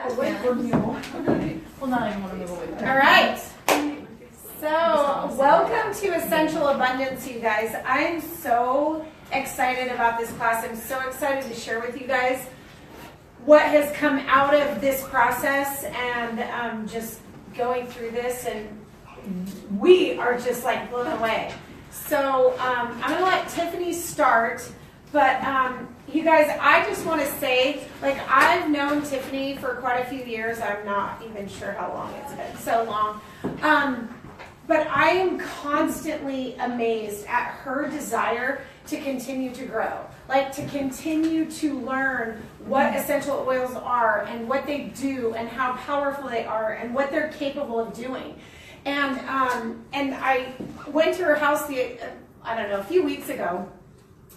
away from you. Well, not even want to move away. All right. So, welcome to Essential Abundance, you guys. I'm so excited about this class. I'm so excited to share with you guys what has come out of this process and just going through this, and we are just like blown away. So, I'm going to let Tiffany start, but you guys, I just want to say, like, I've known Tiffany for quite a few years. I'm not even sure how long it's been, so long. But I am constantly amazed at her desire to continue to grow, like to continue to learn what essential oils are and what they do and how powerful they are and what they're capable of doing. And I went to her house a few weeks ago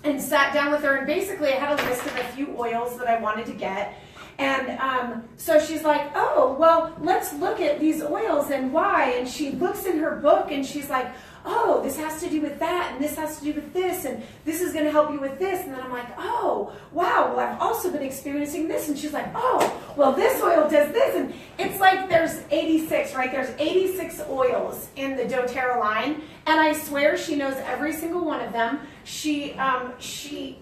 and sat down with her, and basically I had a list of a few oils that I wanted to get. And so she's like, oh, well, let's look at these oils and why. And she looks in her book and she's like, oh, this has to do with that, and this has to do with this, and this is going to help you with this. And then I'm like, oh, wow, well, I've also been experiencing this. And she's like, oh, well, this oil does this. And it's like there's 86, right? There's 86 oils in the doTERRA line, and I swear she knows every single one of them. She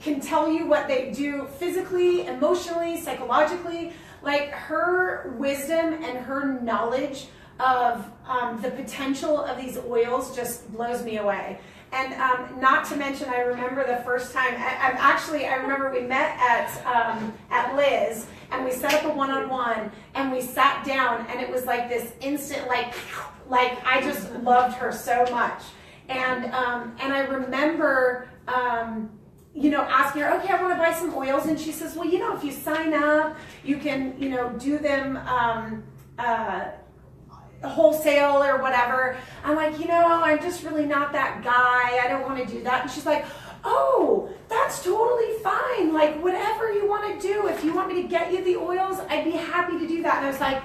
can tell you what they do physically, emotionally, psychologically. Like, her wisdom and her knowledge of the potential of these oils just blows me away. And not to mention, I remember the first time, I remember we met at Liz, and we set up a one-on-one, and we sat down, and it was like this instant, like I just loved her so much. And I remember, asking her, okay, I want to buy some oils. And she says, well, if you sign up, you can, do them wholesale or whatever. I'm like, I'm just really not that guy. I don't want to do that. And she's like, oh, that's totally fine. Like, whatever you want to do. If you want me to get you the oils, I'd be happy to do that. And I was like,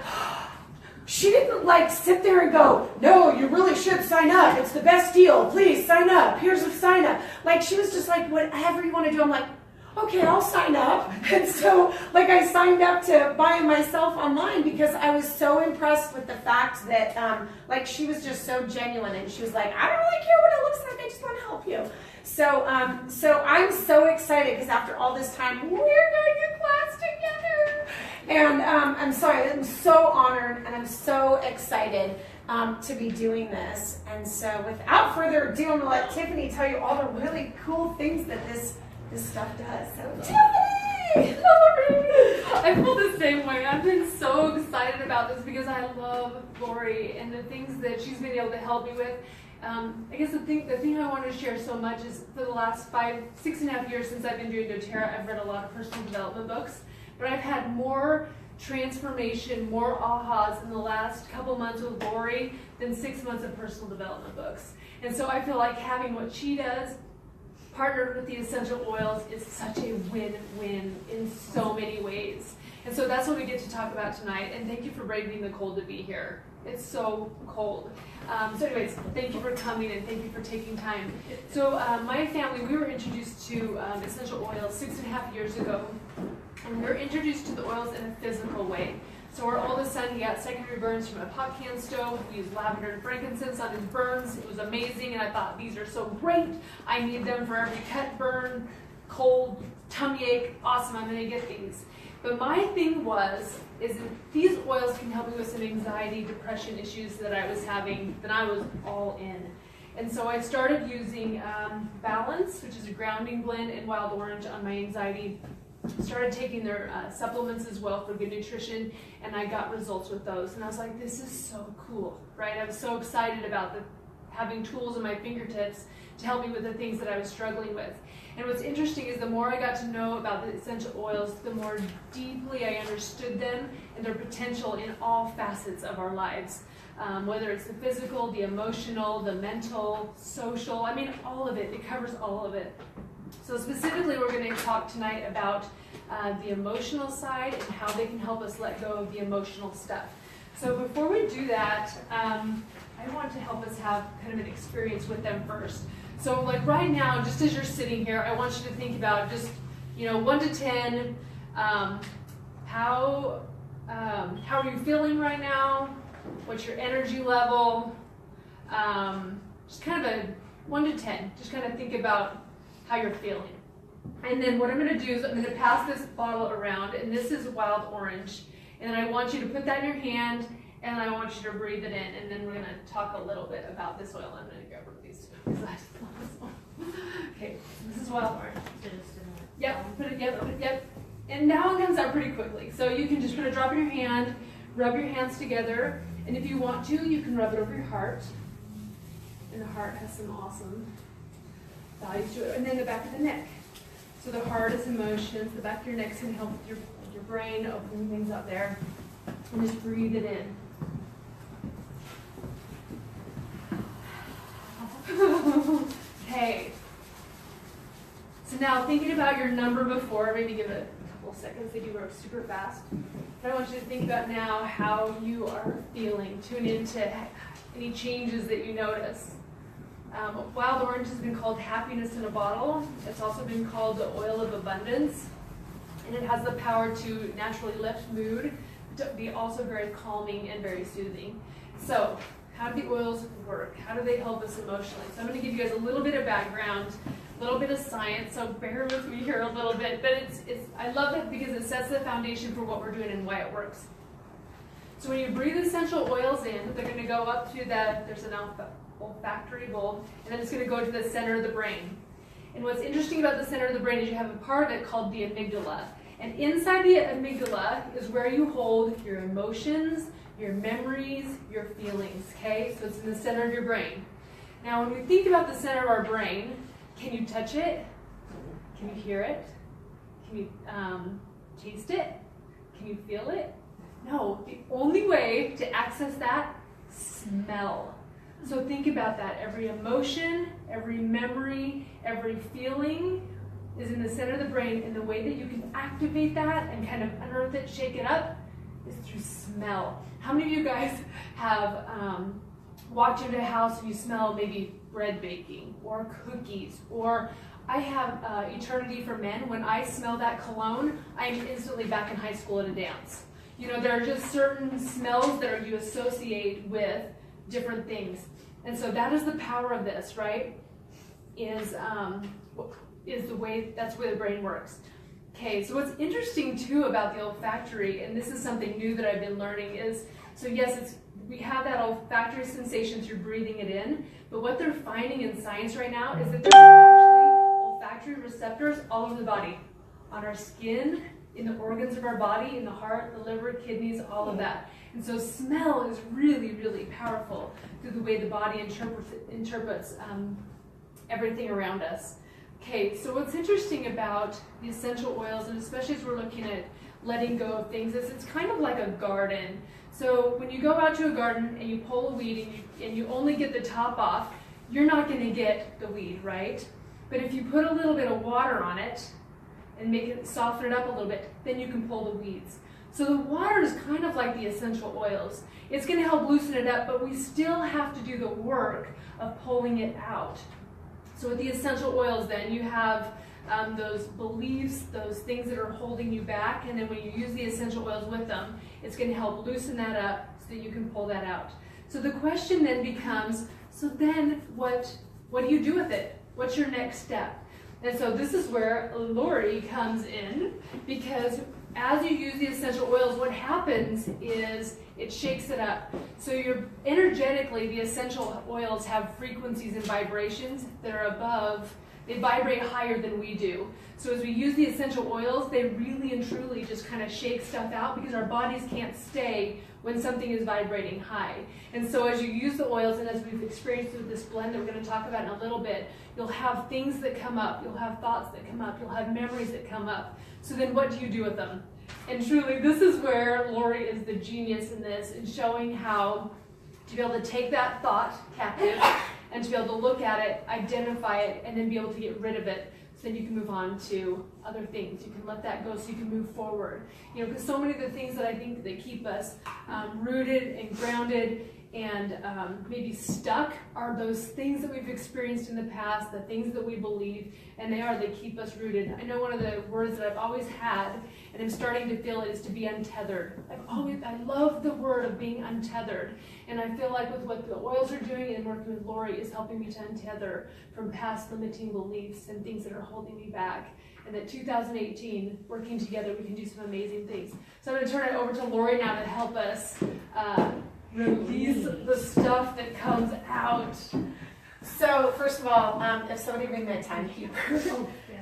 she didn't like sit there and go, no, you really should sign up. It's the best deal. Please sign up. Here's a sign up. Like, she was just like, whatever you want to do. I'm like, okay, I'll sign up. And so, like, I signed up to buy them myself online because I was so impressed with the fact that, she was just so genuine. And she was like, I don't really care what it looks like. I just want to help you. So I'm so excited because after all this time, we're going to class together. And I'm so honored and I'm so excited to be doing this. And so without further ado, I'm going to let Tiffany tell you all the really cool things that this stuff does. So Tiffany! I feel the same way. I've been so excited about this because I love Lori and the things that she's been able to help me with. I guess the thing I want to share so much is for the last 6.5 years since I've been doing doTERRA, I've read a lot of personal development books, but I've had more transformation, more ahas in the last couple months with Lori than 6 months of personal development books. And so I feel like having what she does partnered with the essential oils is such a win-win in so many ways. And so that's what we get to talk about tonight. And thank you for braving the cold to be here. It's so cold. So anyways, thank you for coming and thank you for taking time. So my family, we were introduced to essential oils 6.5 years ago. And we were introduced to the oils in a physical way. So our oldest son, he got secondary burns from a pop can stove. We used lavender and frankincense on his burns. It was amazing, and I thought, these are so great. I need them for every cut, burn, cold, tummy ache. Awesome, I'm gonna get these. But my thing is that these oils can help me with some anxiety, depression issues that I was having, that I was all in. And so I started using Balance, which is a grounding blend, and Wild Orange on my anxiety. Started taking their supplements as well for good nutrition, and I got results with those. And I was like, this is so cool, right? I was so excited about having tools in my fingertips to help me with the things that I was struggling with. And what's interesting is the more I got to know about the essential oils, the more deeply I understood them and their potential in all facets of our lives. Whether it's the physical, the emotional, the mental, social, I mean, all of it. It covers all of it. So specifically, we're going to talk tonight about the emotional side and how they can help us let go of the emotional stuff. So before we do that, I want to help us have kind of an experience with them first. So like right now, just as you're sitting here, I want you to think about just, 1 to 10, how are you feeling right now? What's your energy level? Just kind of a 1 to 10. Just kind of think about how you're feeling. And then what I'm going to do is I'm going to pass this bottle around, and this is wild orange. And then I want you to put that in your hand, and I want you to breathe it in. And then we're going to talk a little bit about this oil. I'm going to grab one of these because I just love this one. Okay, so this is wild orange. Yep, put it, yep. And now it comes out pretty quickly. So you can just put a drop in your hand, rub your hands together, and if you want to, you can rub it over your heart. And the heart has some awesome values to it. And then the back of the neck. So the heart is emotions, the back of your neck is going to help with your brain, opening things up there. And just breathe it in. Okay. So now thinking about your number before, maybe give it a couple of seconds, they do work super fast. But I want you to think about now how you are feeling. Tune into any changes that you notice. Wild orange has been called happiness in a bottle. It's also been called the oil of abundance. And it has the power to naturally lift mood, to be also very calming and very soothing. So how do the oils work? How do they help us emotionally? So I'm going to give you guys a little bit of background, a little bit of science, so bear with me here a little bit. But I love it because it sets the foundation for what we're doing and why it works. So when you breathe essential oils in, they're going to go up to there's an olfactory bulb, and then it's going to go to the center of the brain. And what's interesting about the center of the brain is you have a part of it called the amygdala. And inside the amygdala is where you hold your emotions, your memories, your feelings, okay? So it's in the center of your brain. Now when we think about the center of our brain, can you touch it? Can you hear it? Can you taste it? Can you feel it? No, the only way to access that, smell. So think about that. Every emotion, every memory, every feeling is in the center of the brain, and the way that you can activate that and kind of unearth it, shake it up, is through smell. How many of you guys have walked into a house and you smell maybe bread baking or cookies? Or I have Eternity for Men. When I smell that cologne, I am instantly back in high school at a dance. You know, there are just certain smells that you associate with different things. And so that is the power of this, right? Is the way, that's the way the brain works. Okay, so what's interesting too about the olfactory, and this is something new that I've been learning, is, so yes, we have that olfactory sensation through breathing it in, but what they're finding in science right now is that there's actually olfactory receptors all over the body, on our skin, in the organs of our body, in the heart, the liver, kidneys, all of that. And so smell is really, really powerful through the way the body interprets everything around us. Okay, so what's interesting about the essential oils, and especially as we're looking at letting go of things, is it's kind of like a garden. So when you go out to a garden and you pull a weed and you only get the top off, you're not going to get the weed, right? But if you put a little bit of water on it and make it, soften it up a little bit, then you can pull the weeds. So the water is kind of like the essential oils. It's going to help loosen it up, but we still have to do the work of pulling it out. So with the essential oils then, you have those beliefs, those things that are holding you back, and then when you use the essential oils with them, it's going to help loosen that up so that you can pull that out. So the question then becomes, so then what do you do with it? What's your next step? And so this is where Lori comes in, because as you use the essential oils, what happens is it shakes it up. So energetically, the essential oils have frequencies and vibrations that are above, they vibrate higher than we do. So as we use the essential oils, they really and truly just kind of shake stuff out, because our bodies can't stay when something is vibrating high. And so as you use the oils, and as we've experienced with this blend that we're going to talk about in a little bit, you'll have things that come up, you'll have thoughts that come up, you'll have memories that come up. So then what do you do with them? And truly, this is where Lori is the genius in this, in showing how to be able to take that thought captive and to be able to look at it, identify it, and then be able to get rid of it. So then you can move on to other things. You can let that go so you can move forward. You know, because so many of the things that I think that keep us rooted and grounded and maybe stuck are those things that we've experienced in the past, the things that we believe, and they keep us rooted. I know one of the words that I've always had, and I'm starting to feel it, is to be untethered. I love the word of being untethered, and I feel like with what the oils are doing and working with Lori is helping me to untether from past limiting beliefs and things that are holding me back. And that 2018, working together, we can do some amazing things. So I'm going to turn it over to Lori now to help us release the stuff that comes out. So first of all, if somebody bring me a timekeeper,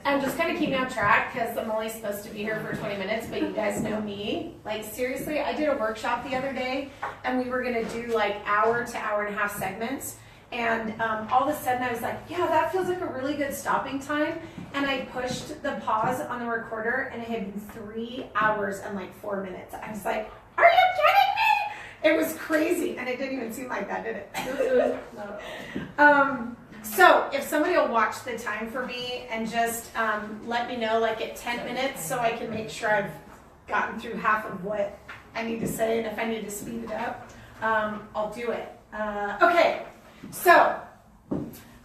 and just kind of keep me on track because I'm only supposed to be here for 20 minutes, but you guys know me. Like seriously, I did a workshop the other day, and we were going to do like hour to hour and a half segments. And all of a sudden I was like, yeah, that feels like a really good stopping time. And I pushed the pause on the recorder, and it had been 3 hours and like 4 minutes. I was like, are you kidding me? It was crazy, and it didn't even seem like that, did it? Not at all. So if somebody will watch the time for me and just let me know like at 10 minutes so I can make sure I've gotten through half of what I need to say, and if I need to speed it up, I'll do it. Okay, so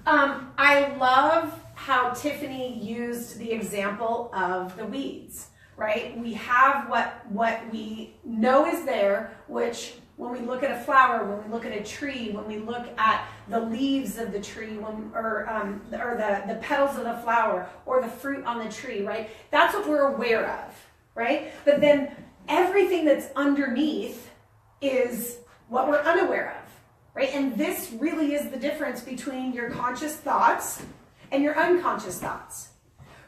I love how Tiffany used the example of the weeds, right? We have what we know is there, which when we look at a flower, when we look at a tree, when we look at the leaves of the tree, or the petals of the flower, or the fruit on the tree, right? That's what we're aware of, right? But then everything that's underneath is what we're unaware of, right? And this really is the difference between your conscious thoughts and your unconscious thoughts,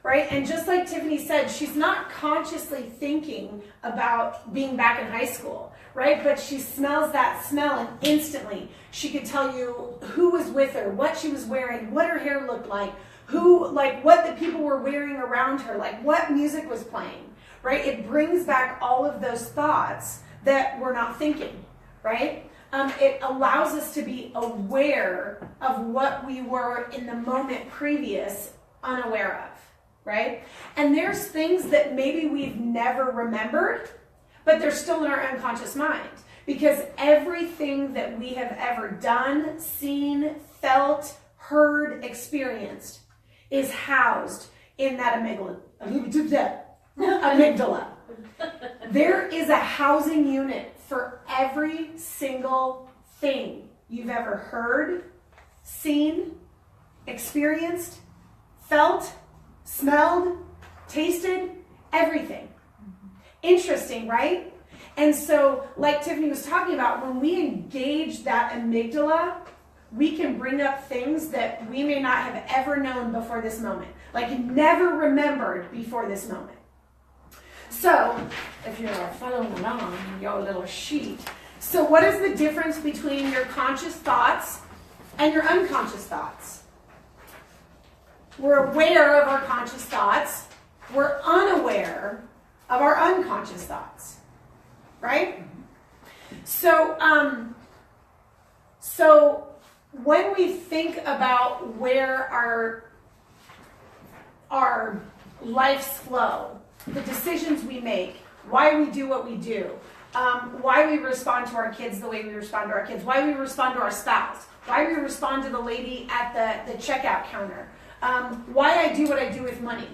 right? And just like Tiffany said, she's not consciously thinking about being back in high school, right? But she smells that smell, and instantly she could tell you who was with her, what she was wearing, what her hair looked like, what the people were wearing around her, like what music was playing, right? It brings back all of those thoughts that we're not thinking, right? It allows us to be aware of what we were in the moment previous unaware of, right? And there's things that maybe we've never remembered, but they're still in our unconscious mind, because everything that we have ever done, seen, felt, heard, experienced is housed in that amygdala. There is a housing unit for every single thing you've ever heard, seen, experienced, felt, smelled, tasted, everything. Interesting, right? And so, like Tiffany was talking about, when we engage that amygdala, we can bring up things that we may not have ever known before this moment, like never remembered before this moment. So, if you're following along on your little sheet, so what is the difference between your conscious thoughts and your unconscious thoughts? We're aware of our conscious thoughts. We're unaware of our unconscious thoughts, right? So when we think about where our life's flow, the decisions we make, why we do what we do, why we respond to our kids the way we respond to our kids, why we respond to our spouse, why we respond to the lady at the checkout counter, why I do what I do with money.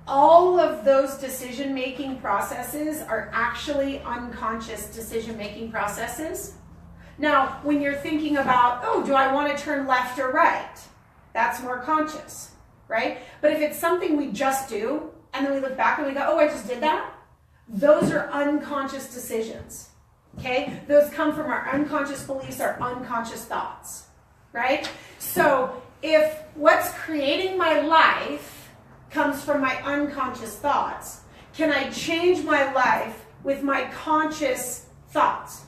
All of those decision-making processes are actually unconscious decision-making processes. Now, when you're thinking about, oh, do I want to turn left or right? That's more conscious, right? But if it's something we just do, and then we look back and we go, oh, I just did that, those are unconscious decisions, okay? Those come from our unconscious beliefs, our unconscious thoughts, right? So if what's creating my life comes from my unconscious thoughts, can I change my life with my conscious thoughts?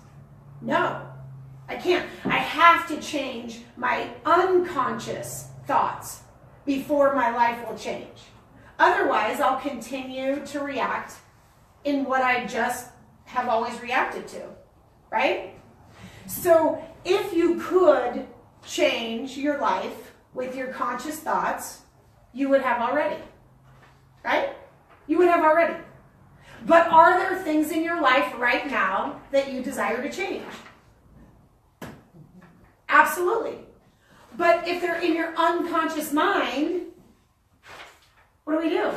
No, I can't. I have to change my unconscious thoughts before my life will change. Otherwise, I'll continue to react in what I just have always reacted to, right? So if you could change your life with your conscious thoughts, you would have already, right? You would have already. But are there things in your life right now that you desire to change? Absolutely. But if they're in your unconscious mind, what do?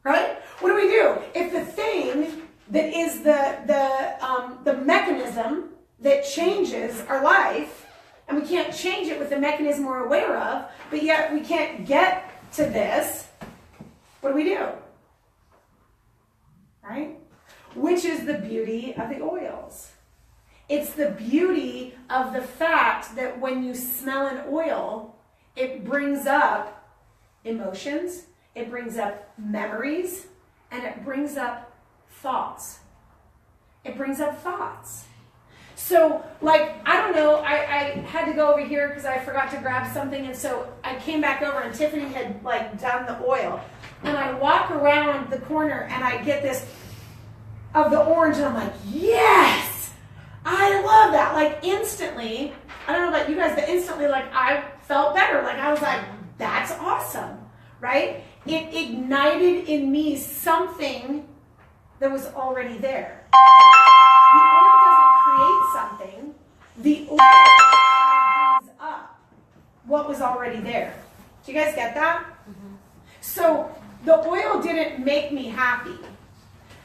Right? What do? If the thing that is the mechanism that changes our life, and we can't change it with the mechanism we're aware of, but yet we can't get to this, what do? Right? Which is the beauty of the oils. It's the beauty of the fact that when you smell an oil, it brings up emotions, it brings up memories, and it brings up thoughts. It brings up thoughts. So, like, I don't know, I had to go over here because I forgot to grab something, and so I came back over and Tiffany had, like, done the oil. And I walk around the corner and I get this of the orange, and I'm like, yes! I love that. Like, instantly, I don't know about you guys, but instantly, like, I felt better. Like, I was like, that's awesome, right? It ignited in me something that was already there. The oil doesn't create something. The oil brings up what was already there. Do you guys get that? Mm-hmm. So the oil didn't make me happy.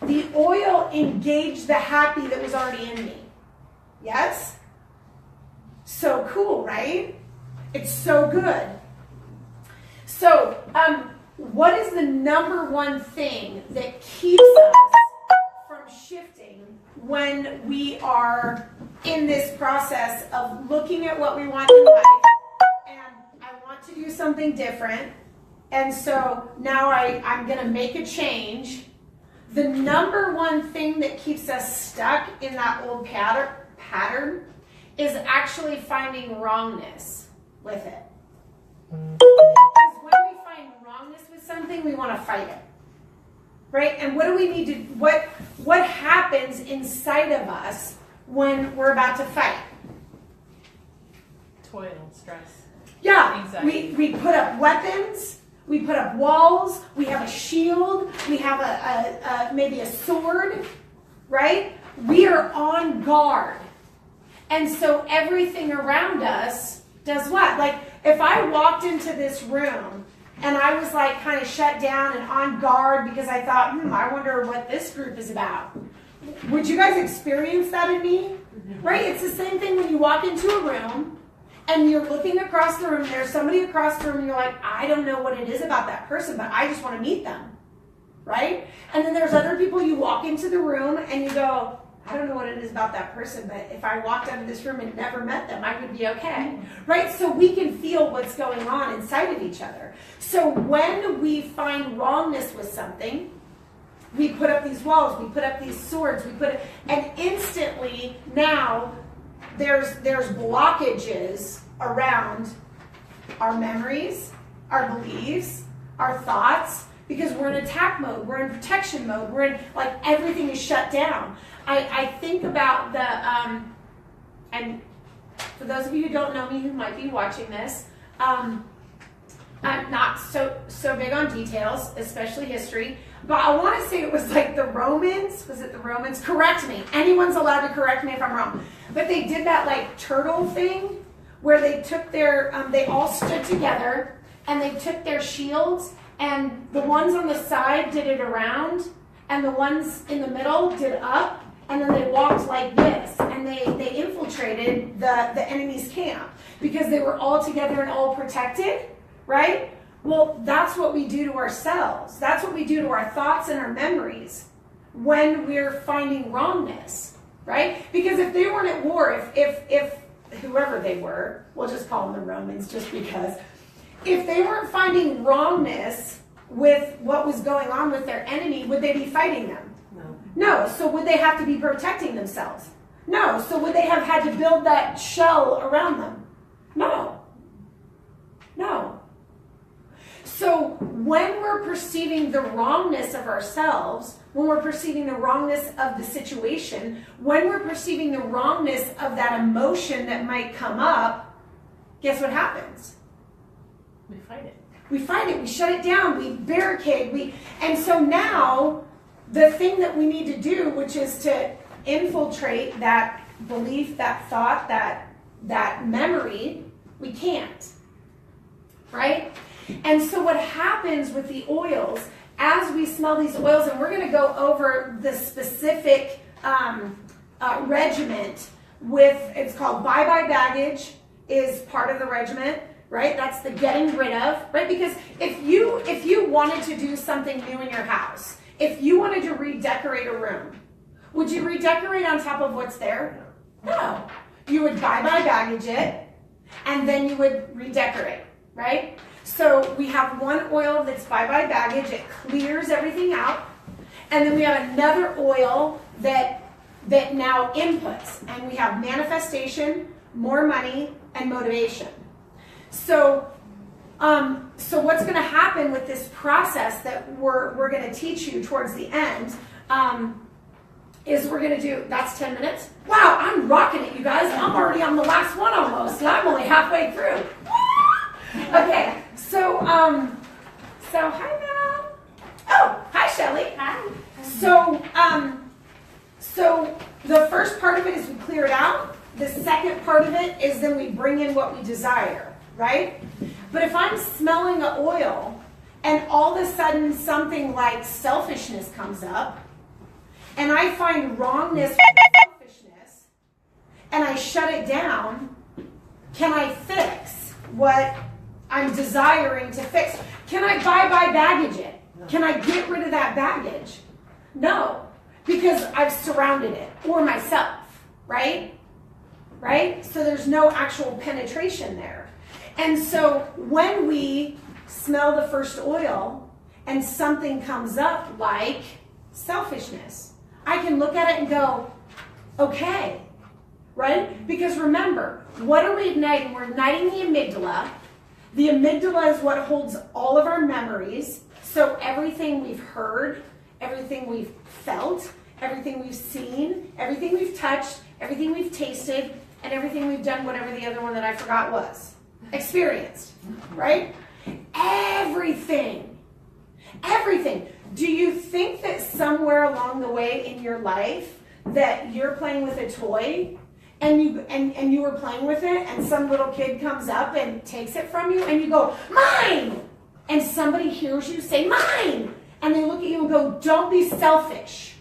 The oil engaged the happy that was already in me. Yes? So cool, right? It's so good. So, what is the number one thing that keeps us from shifting when we are in this process of looking at what we want in life, and I want to do something different, and so now I'm going to make a change? The number one thing that keeps us stuck in that old pattern is actually finding wrongness with it. Because when we find wrongness with something, we want to fight it. Right? And what do we need to, what happens inside of us when we're about to fight? Toil, stress. Yeah, Anxiety. we put up weapons, we put up walls, we have a shield, we have a maybe a sword, right? We are on guard. And so everything around us does what? Like, if I walked into this room and I was like kind of shut down and on guard because I thought, I wonder what this group is about. Would you guys experience that in me? Right? It's the same thing when you walk into a room and you're looking across the room, there's somebody across the room, and you're like, I don't know what it is about that person, but I just want to meet them. Right? And then there's other people, you walk into the room and you go, I don't know what it is about that person, but if I walked out of this room and never met them, I would be okay. Right? So we can feel what's going on inside of each other. So when we find wrongness with something, we put up these walls, we put up these swords, and instantly now there's blockages around our memories, our beliefs, our thoughts, because we're in attack mode, we're in protection mode, we're in, like, everything is shut down. I think about and for those of you who don't know me, who might be watching this, I'm not so big on details, especially history, but I want to say it was like the Romans. Was it the Romans? Correct me. Anyone's allowed to correct me if I'm wrong. But they did that like turtle thing where they took their, they all stood together and they took their shields, and the ones on the side did it around and the ones in the middle did up, and then they walked like this, and they infiltrated the enemy's camp because they were all together and all protected, right? Well, that's what we do to ourselves. That's what we do to our thoughts and our memories when we're finding wrongness, right? Because if they weren't at war, if whoever they were, we'll just call them the Romans just because, if they weren't finding wrongness with what was going on with their enemy, would they be fighting them? No. So would they have to be protecting themselves? No. So would they have had to build that shell around them? No. So when we're perceiving the wrongness of ourselves, when we're perceiving the wrongness of the situation, when we're perceiving the wrongness of that emotion that might come up, guess what happens? We fight it. We fight it. We shut it down. We barricade. And so now, the thing that we need to do, which is to infiltrate that belief, that thought, that that memory, we can't, right? And so what happens with the oils, as we smell these oils, and we're going to go over the specific regiment with, it's called bye-bye baggage is part of the regiment, right? That's the getting rid of, right? Because if you wanted to do something new in your house, if you wanted to redecorate a room, would you redecorate on top of what's there? No. You would bye-bye baggage it, and then you would redecorate, right? So we have one oil that's bye-bye baggage. It clears everything out. And then we have another oil that now inputs. And we have manifestation, more money, and motivation. So what's going to happen with this process that we're going to teach you towards the end is we're going to do, that's 10 minutes. Wow, I'm rocking it, you guys. I'm already on the last one almost, and I'm only halfway through. Okay, so hi Mel. Oh, hi Shelly. Hi. So the first part of it is we clear it out. The second part of it is then we bring in what we desire, right? But if I'm smelling the oil and all of a sudden something like selfishness comes up, and I find wrongness with selfishness, and I shut it down, can I fix what I'm desiring to fix? Can I bye-bye baggage it? Can I get rid of that baggage? No, because I've surrounded it, or myself, right? Right? So there's no actual penetration there. And so when we smell the first oil and something comes up like selfishness, I can look at it and go, okay, right? Because remember, what are we igniting? We're igniting the amygdala. The amygdala is what holds all of our memories. So everything we've heard, everything we've felt, everything we've seen, everything we've touched, everything we've tasted, and everything we've done, whatever the other one that I forgot was. Experienced, right? Everything. Everything. Do you think that somewhere along the way in your life that you're playing with a toy and you were playing with it and some little kid comes up and takes it from you and you go, mine! And somebody hears you say, mine! And they look at you and go, don't be selfish.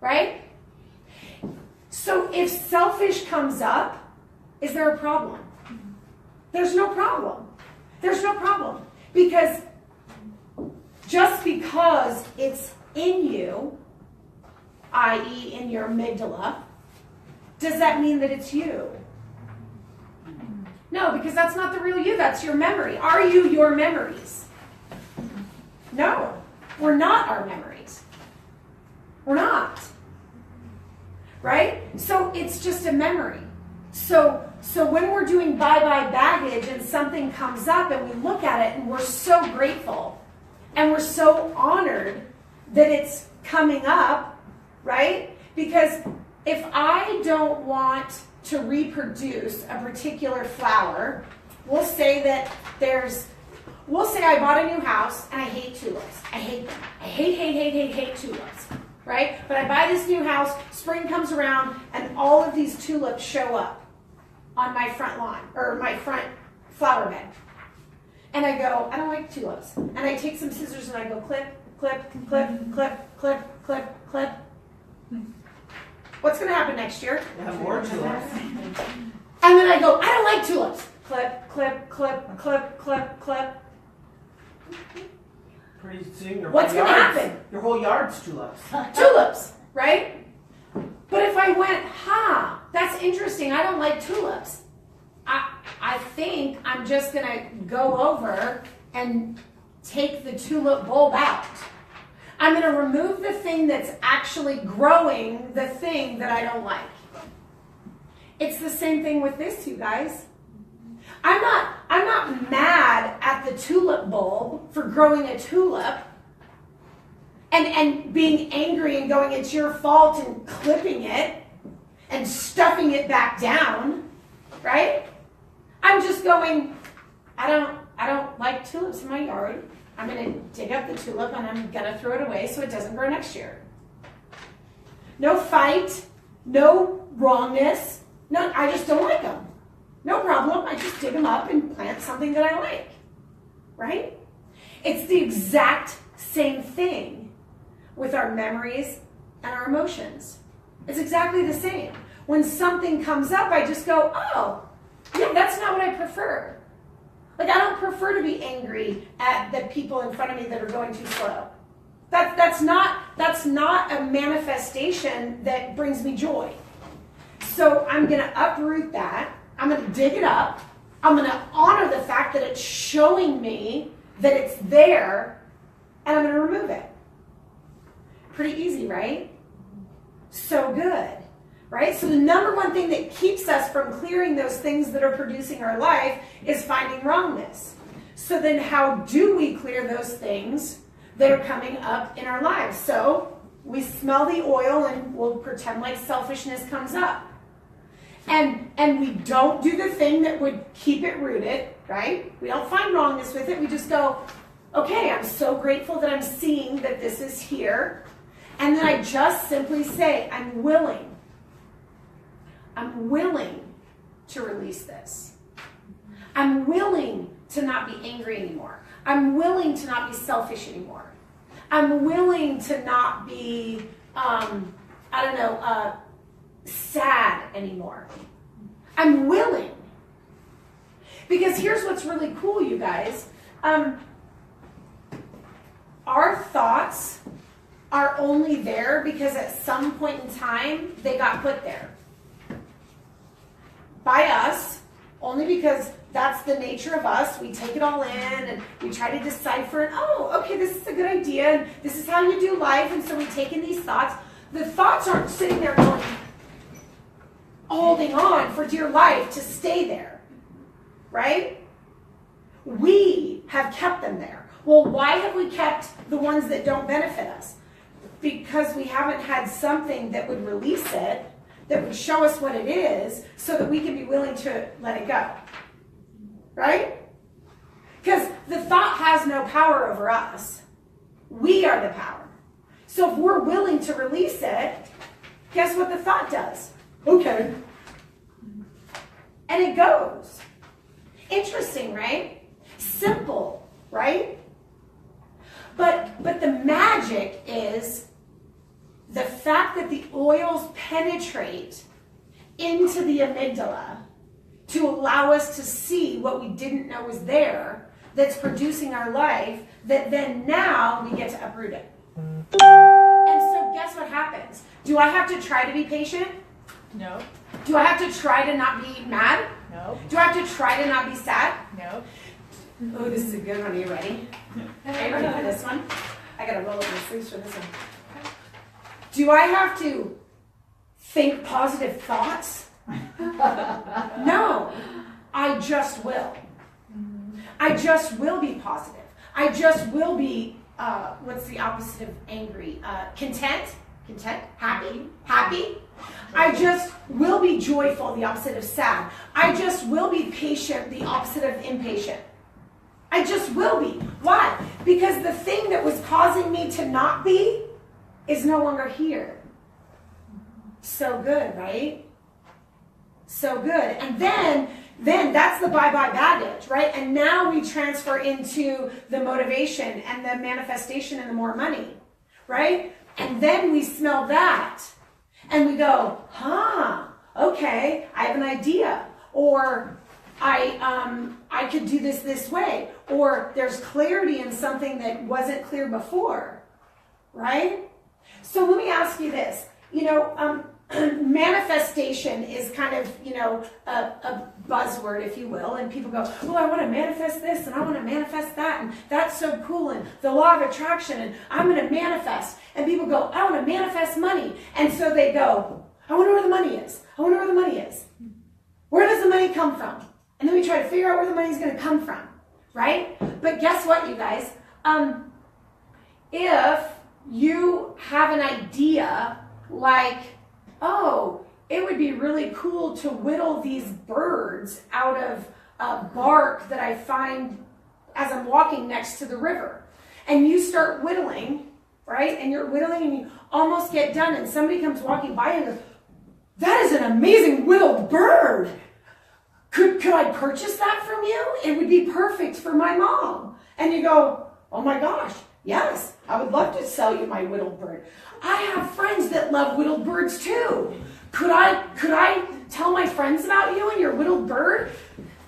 Right? So if selfish comes up, is there a problem? There's no problem. There's no problem. Because just because it's in you, i.e. in your amygdala, does that mean that it's you? No, because that's not the real you. That's your memory. Are you your memories? No, we're not our memories. We're not. Right? So it's just a memory. So when we're doing bye-bye baggage and something comes up and we look at it and we're so grateful and we're so honored that it's coming up, right? Because if I don't want to reproduce a particular flower, we'll say I bought a new house and I hate tulips. I hate them. I hate tulips, right? But I buy this new house, spring comes around, and all of these tulips show up on my front lawn, or my front flower bed. And I go, I don't like tulips. And I take some scissors and I go clip, clip, clip, clip, clip, clip, clip. What's going to happen next year? You have more tulips. And then I go, I don't like tulips. Clip, clip, clip, clip, clip, clip. Pretty soon your What's whole going to yard's- happen? Your whole yard's tulips. Tulips, right? But if I went, that's interesting. I don't like tulips. I think I'm just going to go over and take the tulip bulb out. I'm going to remove the thing that's actually growing the thing that I don't like. It's the same thing with this, you guys. I'm not mad at the tulip bulb for growing a tulip and being angry and going, it's your fault, and clipping it and stuffing it back down, right? I'm just going, I don't like tulips in my yard. I'm going to dig up the tulip and I'm going to throw it away so it doesn't grow next year. No fight, no wrongness, No, I just don't like them. No problem. I just dig them up and plant something that I like. Right? It's the exact same thing with our memories and our emotions. It's exactly the same. When something comes up, I just go, oh, yeah, that's not what I prefer. Like, I don't prefer to be angry at the people in front of me that are going too slow. That's not a manifestation that brings me joy. So I'm going to uproot that. I'm going to dig it up. I'm going to honor the fact that it's showing me that it's there, and I'm going to remove it. Pretty easy, right? So good, right? So the number one thing that keeps us from clearing those things that are producing our life is finding wrongness. So then how do we clear those things that are coming up in our lives? So we smell the oil and we'll pretend like selfishness comes up. And we don't do the thing that would keep it rooted, right? We don't find wrongness with it. We just go, okay, I'm so grateful that I'm seeing that this is here. And then I just simply say, I'm willing to release this. I'm willing to not be angry anymore. I'm willing to not be selfish anymore. I'm willing to not be, sad anymore. I'm willing. Because here's what's really cool, you guys. Our thoughts are only there because at some point in time, they got put there. By us, only because that's the nature of us. We take it all in and we try to decipher it. Oh, okay, this is a good idea. And this is how you do life. And so we take in these thoughts. The thoughts aren't sitting there going, holding on for dear life to stay there, right? We have kept them there. Well, why have we kept the ones that don't benefit us? Because we haven't had something that would release it, that would show us what it is, so that we can be willing to let it go, right? Because the thought has no power over us. We are the power. So if we're willing to release it, guess what the thought does? Okay. And it goes. Interesting, right? Simple, right? But the magic is the fact that the oils penetrate into the amygdala to allow us to see what we didn't know was there, that's producing our life, that then now we get to uproot it. And so guess what happens? Do I have to try to be patient? No. Do I have to try to not be mad? No. Do I have to try to not be sad? No. Oh, this is a good one. Are you ready? Are you ready for this one? I gotta roll up my sleeves for this one. Do I have to think positive thoughts? No. I just will. I just will be positive. I just will be, what's the opposite of angry? Content? Content? Happy? Happy? I just will be joyful, the opposite of sad. I just will be patient, the opposite of impatient. I just will be. Why? Because the thing that was causing me to not be is no longer here. So good, right? So good. And then that's the bye-bye baggage, right? And now we transfer into the motivation and the manifestation and the more money, right? And then we smell that and we go, okay, I have an idea. Or I could do this way. Or there's clarity in something that wasn't clear before, right? So let me ask you this. Manifestation is kind of, a buzzword, if you will, and people go, oh, I want to manifest this and I want to manifest that, and that's so cool, and the law of attraction, and I'm going to manifest. And people go, I want to manifest money. And so they go, I wonder where the money is. I wonder where the money is. Where does the money come from? And then we try to figure out where the money's going to come from, right? But guess what, you guys? If you have an idea like, oh, it would be really cool to whittle these birds out of bark that I find as I'm walking next to the river. And you start whittling, right? And you're whittling and you almost get done and somebody comes walking by and goes, that is an amazing whittled bird. could I purchase that from you? It would be perfect for my mom. And you go, oh my gosh, yes, I would love to sell you my whittled bird. I have friends that love whittled birds too. Could I tell my friends about you and your whittled bird?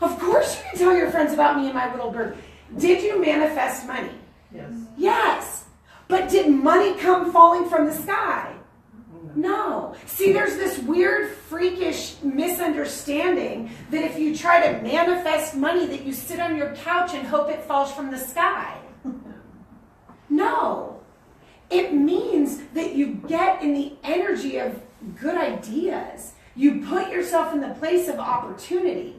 Of course you can tell your friends about me and my whittled bird. Did you manifest money? Yes. Yes. But did money come falling from the sky? No. See, there's this weird, freakish misunderstanding that if you try to manifest money, that you sit on your couch and hope it falls from the sky. No. It means that you get in the energy of good ideas. You put yourself in the place of opportunity.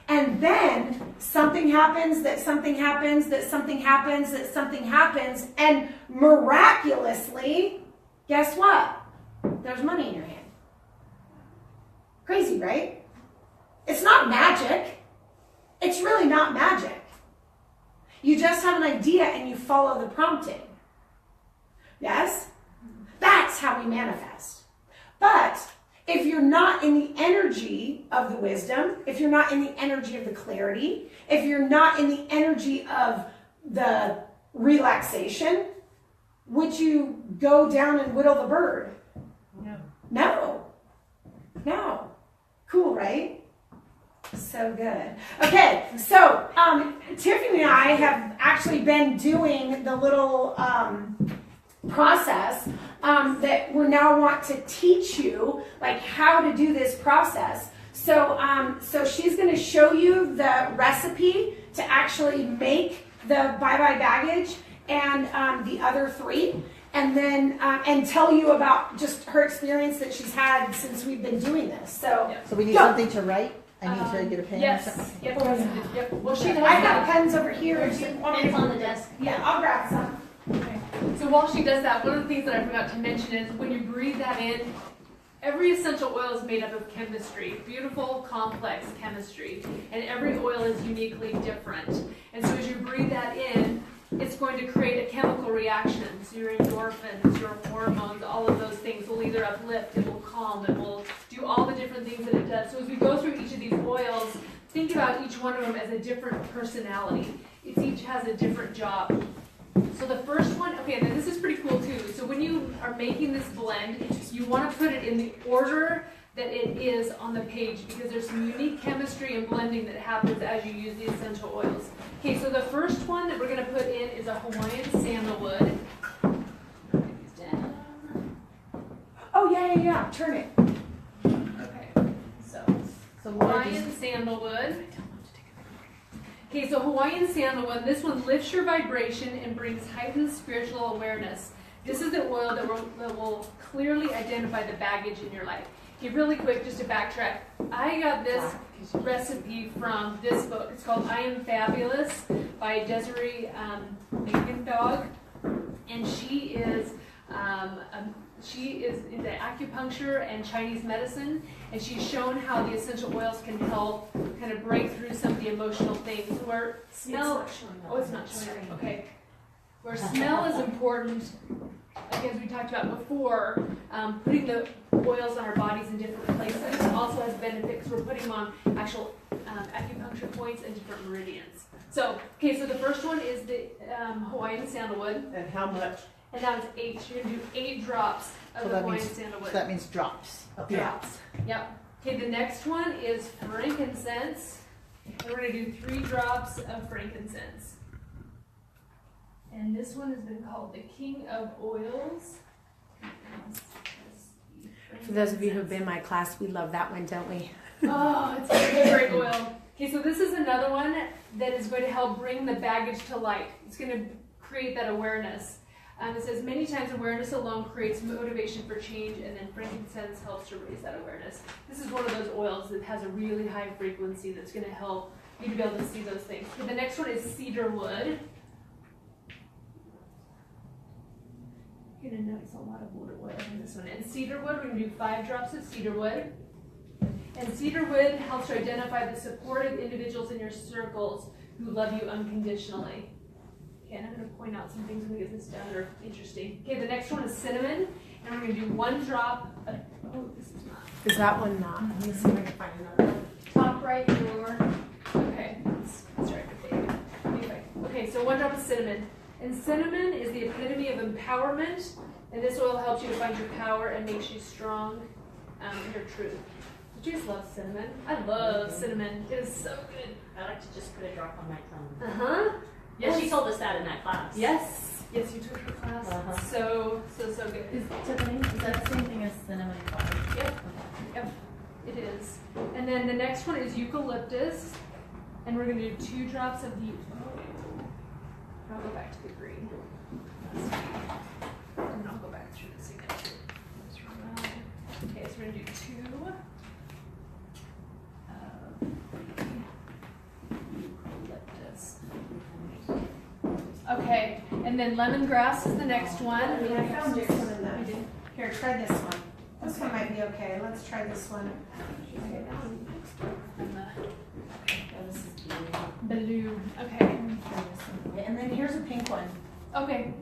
And then something happens, that something happens, that something happens, that something happens. And miraculously, guess what? There's money in your hand. Crazy, right? It's not magic. It's really not magic. You just have an idea and you follow the prompting. Yes? That's how we manifest. But if you're not in the energy of the wisdom, if you're not in the energy of the clarity, if you're not in the energy of the relaxation, would you go down and whittle the bird? No. No. Cool, right? So good. Okay, so Tiffany and I have actually been doing the little process that we now want to teach you, like how to do this process. So she's going to show you the recipe to actually make the bye-bye baggage and the other 3. And then and tell you about just her experience that she's had since we've been doing this. So we need something to write. I need to get a pen. Yes. Or something. Yep. Well, she does I've that. got pens over here. Do you want me to- It's on the desk. Yeah, I'll grab some. Okay. So while she does that, one of the things that I forgot to mention is when you breathe that in, every essential oil is made up of chemistry, beautiful, complex chemistry, and every oil is uniquely different. And so as you breathe that in, it's going to create a chemical reaction. So your endorphins, your hormones, all of those things will either uplift, it will calm, it will do all the different things that it does. So as we go through each of these oils, think about each one of them as a different personality. Each has a different job. So the first one, okay, and then this is pretty cool too. So when you are making this blend, you want to put it in the order that it is on the page because there's some unique chemistry and blending that happens as you use the essential oils. Okay, so the first one that we're going to put in is a Hawaiian sandalwood. Oh, yeah. Turn it. Okay, so Hawaiian sandalwood. Okay, so Hawaiian sandalwood, this one lifts your vibration and brings heightened spiritual awareness. This is the oil that will clearly identify the baggage in your life. Okay, really quick, just to backtrack. I got this recipe from this book. It's called I Am Fabulous by Desiree Dog. And she is into acupuncture and Chinese medicine, and she's shown how the essential oils can help kind of break through some of the emotional things. Where smell, it's not showing. Okay, where smell is important. Like as we talked about before, putting the oils on our bodies in different places also has benefits. We're putting them on actual acupuncture points and different meridians. So, okay, so the first one is the Hawaiian sandalwood. And how much? And that was 8. You're going to do 8 drops of the Hawaiian sandalwood. So that means drops. Okay. Drops. Yep. Okay, the next one is frankincense. And we're going to do 3 drops of frankincense. And this one has been called the King of Oils. For those of you who've been in my class, we love that one, don't we? Oh, it's a great oil. Okay, so this is another one that is going to help bring the baggage to light. It's going to create that awareness. It says many times awareness alone creates motivation for change, and then frankincense helps to raise that awareness. This is one of those oils that has a really high frequency that's going to help you to be able to see those things. Okay, the next one is cedar wood. You're going to notice a lot of wood oil in this one. And cedar wood, we're going to do 5 drops of cedar wood. And cedar wood helps to identify the supportive individuals in your circles who love you unconditionally. Okay, and I'm going to point out some things when we get this done that are interesting. Okay, the next one is cinnamon. And we're going to do 1 drop of, oh, this is not. Is that one not? Let me see if I can find another one. Top right drawer. Okay, so 1 drop of cinnamon. And cinnamon is the epitome of empowerment, and this oil helps you to find your power and makes you strong in your truth. Do you just love cinnamon? I love cinnamon. It is so good. I like to just put a drop on my tongue. Uh-huh. Yeah, she told us that in that class. Yes. Yes, you took her class. Uh-huh. So good. Tiffany, is that the same thing as cinnamon flower? Yep. Yep. It is. And then the next one is eucalyptus. And we're going to do 2 drops of the. I'll go back to the green. And I'll go back through the signature. Okay, so we're going to do 2 of eucalyptus. Okay, and then lemongrass is the next one. I found this one in I the. did. Here, try this one. This one might be okay. Let's try this one. Okay, that one. And the Oh, this is beautiful. blue. Okay. And then here's a pink one. Okay.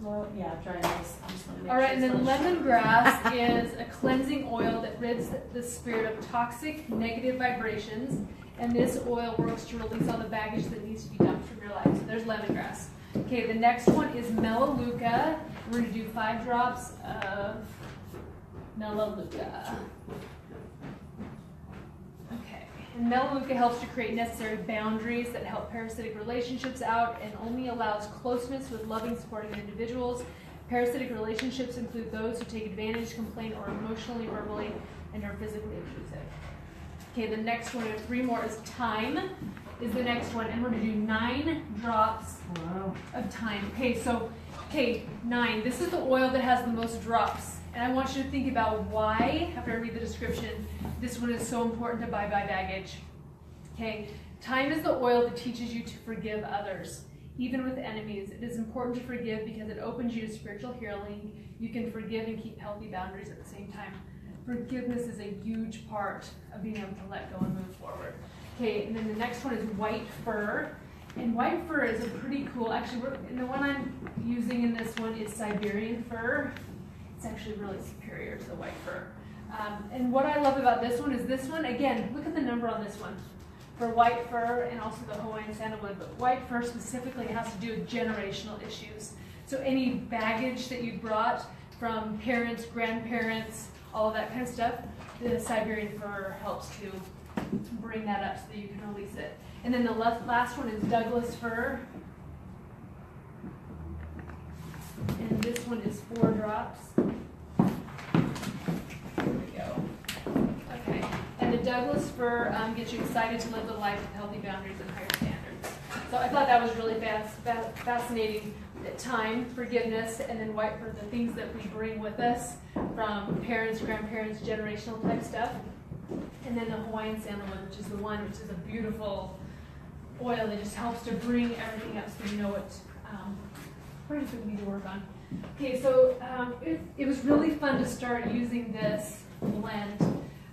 Well, yeah, try this. I just want to make All right, sure and it's then not- lemongrass is a cleansing oil that rids the spirit of toxic, negative vibrations. And this oil works to release all the baggage that needs to be dumped from your life. So there's lemongrass. Okay, the next one is melaleuca. We're going to do 5 drops of melaleuca. Okay, and melaleuca helps to create necessary boundaries that help parasitic relationships out and only allows closeness with loving, supporting individuals. Parasitic relationships include those who take advantage, complain, or emotionally, verbally, and are physically abusive. Okay, the next one, 3 more, is thyme is the next one, and we're going to do 9 drops Wow. of thyme. Okay, 9. This is the oil that has the most drops. And I want you to think about why, after I read the description, this one is so important to bye-bye baggage. Okay, thyme is the oil that teaches you to forgive others, even with enemies. It is important to forgive because it opens you to spiritual healing. You can forgive and keep healthy boundaries at the same time. Forgiveness is a huge part of being able to let go and move forward. Okay, and then the next one is white fir. And white fir is a pretty cool, actually, and the one I'm using in this one is Siberian fir. It's actually really superior to the white fir. And what I love about this one is this one, again, look at the number on this one. For white fir and also the Hawaiian sandalwood, but white fir specifically has to do with generational issues. So any baggage that you brought from parents, grandparents, all of that kind of stuff, the Siberian fir helps to bring that up so that you can release it. And then the last one is Douglas fir. And this one is 4 drops. There we go. Okay. And the Douglas fir gets you excited to live the life with healthy boundaries and higher standards. So I thought that was really fascinating. Time, forgiveness, and then white fir, the things that we bring with us from parents, grandparents, generational type stuff. And then the Hawaiian sandalwood, which is the one which is a beautiful oil that just helps to bring everything up so you know what we need to work on. Okay, so it was really fun to start using this blend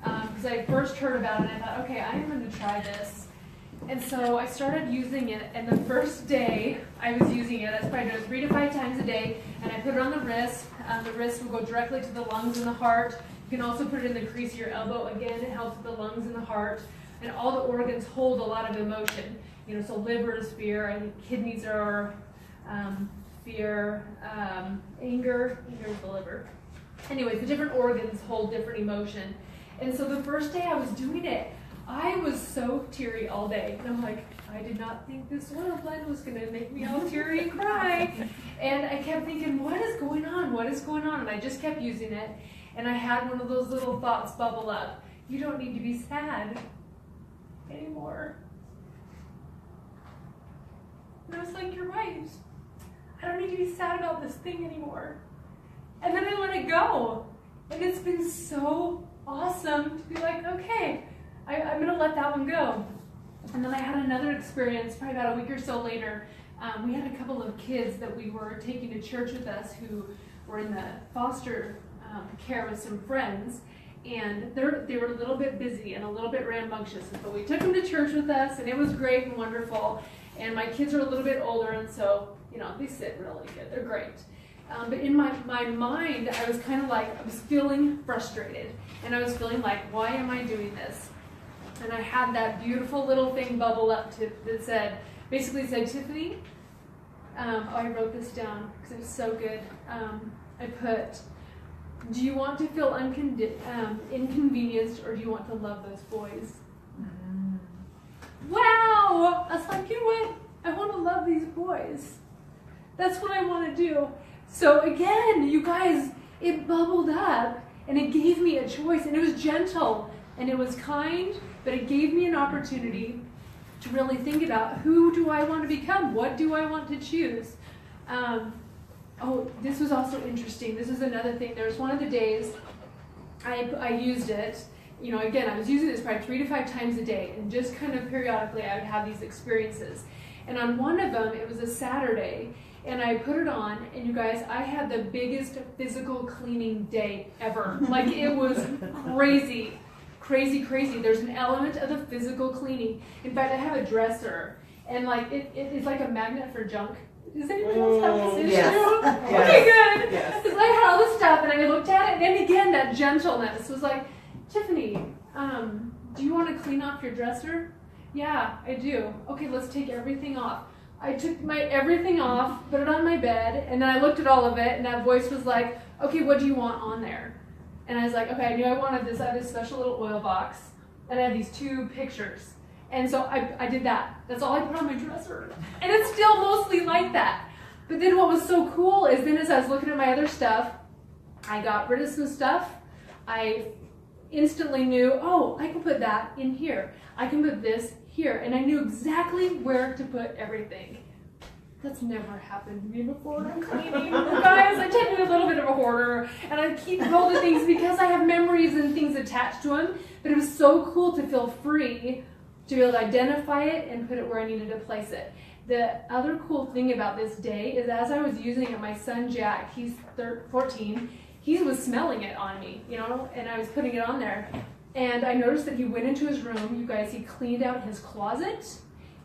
because I first heard about it and I thought, okay, I'm going to try this. And so I started using it, and the first day I was using it, I was probably doing it 3 to 5 times a day, and I put it on the wrist. The wrist will go directly to the lungs and the heart. You can also put it in the crease of your elbow. Again, it helps with the lungs and the heart. And all the organs hold a lot of emotion. You know, so liver is fear, and kidneys are fear, anger is the liver. Anyways, the different organs hold different emotion. And so the first day I was doing it, I was so teary all day. And I'm like, I did not think this oil blend was going to make me all teary and cry. And I kept thinking, what is going on? What is going on? And I just kept using it. And I had one of those little thoughts bubble up. You don't need to be sad anymore. And I was like, you're right. I don't need to be sad about this thing anymore. And then I let it go. And it's been so awesome to be like, okay, I'm going to let that one go. And then I had another experience probably about a week or so later. We had a couple of kids that we were taking to church with us who were in the foster care with some friends. And they were a little bit busy and a little bit rambunctious. And so we took them to church with us, and it was great and wonderful. And my kids are a little bit older, and so, you know, they sit really good. They're great. But in my mind, I was kind of like, I was feeling frustrated. And I was feeling like, why am I doing this? And I had that beautiful little thing bubble up that said, basically said, Tiffany, I wrote this down because it was so good. I put, do you want to feel inconvenienced or do you want to love those boys? Wow! I was like, you know what? I want to love these boys. That's what I want to do. So again, you guys, it bubbled up and it gave me a choice, and it was gentle and it was kind, but it gave me an opportunity to really think about, who do I want to become? What do I want to choose? This was also interesting. This is another thing. There was one of the days I used it. You know, again, I was using this probably 3 to 5 times a day, and just kind of periodically I would have these experiences. And on one of them, it was a Saturday, and I put it on, and you guys, I had the biggest physical cleaning day ever. Like, it was crazy. Crazy. There's an element of the physical cleaning. In fact, I have a dresser, and like it's like a magnet for junk. Does anyone else have this issue? Yes. Okay, good. Yes. Because I had all this stuff, and I looked at it, and again, that gentleness was like, Tiffany, do you want to clean off your dresser? Yeah, I do. Okay, let's take everything off. I took my everything off, put it on my bed, and then I looked at all of it, and that voice was like, okay, what do you want on there? And I was like, okay, I knew I wanted this. I had this special little oil box, and I had these 2 pictures. And so I did that. That's all I put on my dresser. And it's still mostly like that. But then what was so cool is then as I was looking at my other stuff, I got rid of some stuff. I instantly knew, oh, I can put that in here. I can put this here. And I knew exactly where to put everything. That's never happened to me before. I'm cleaning. You guys, I tend to be a little bit of a hoarder, and I keep hold of things because I have memories and things attached to them. But it was so cool to feel free to be able to identify it and put it where I needed to place it. The other cool thing about this day is as I was using it, my son Jack, he's 14, he was smelling it on me, you know, and I was putting it on there. And I noticed that he went into his room, you guys, he cleaned out his closet,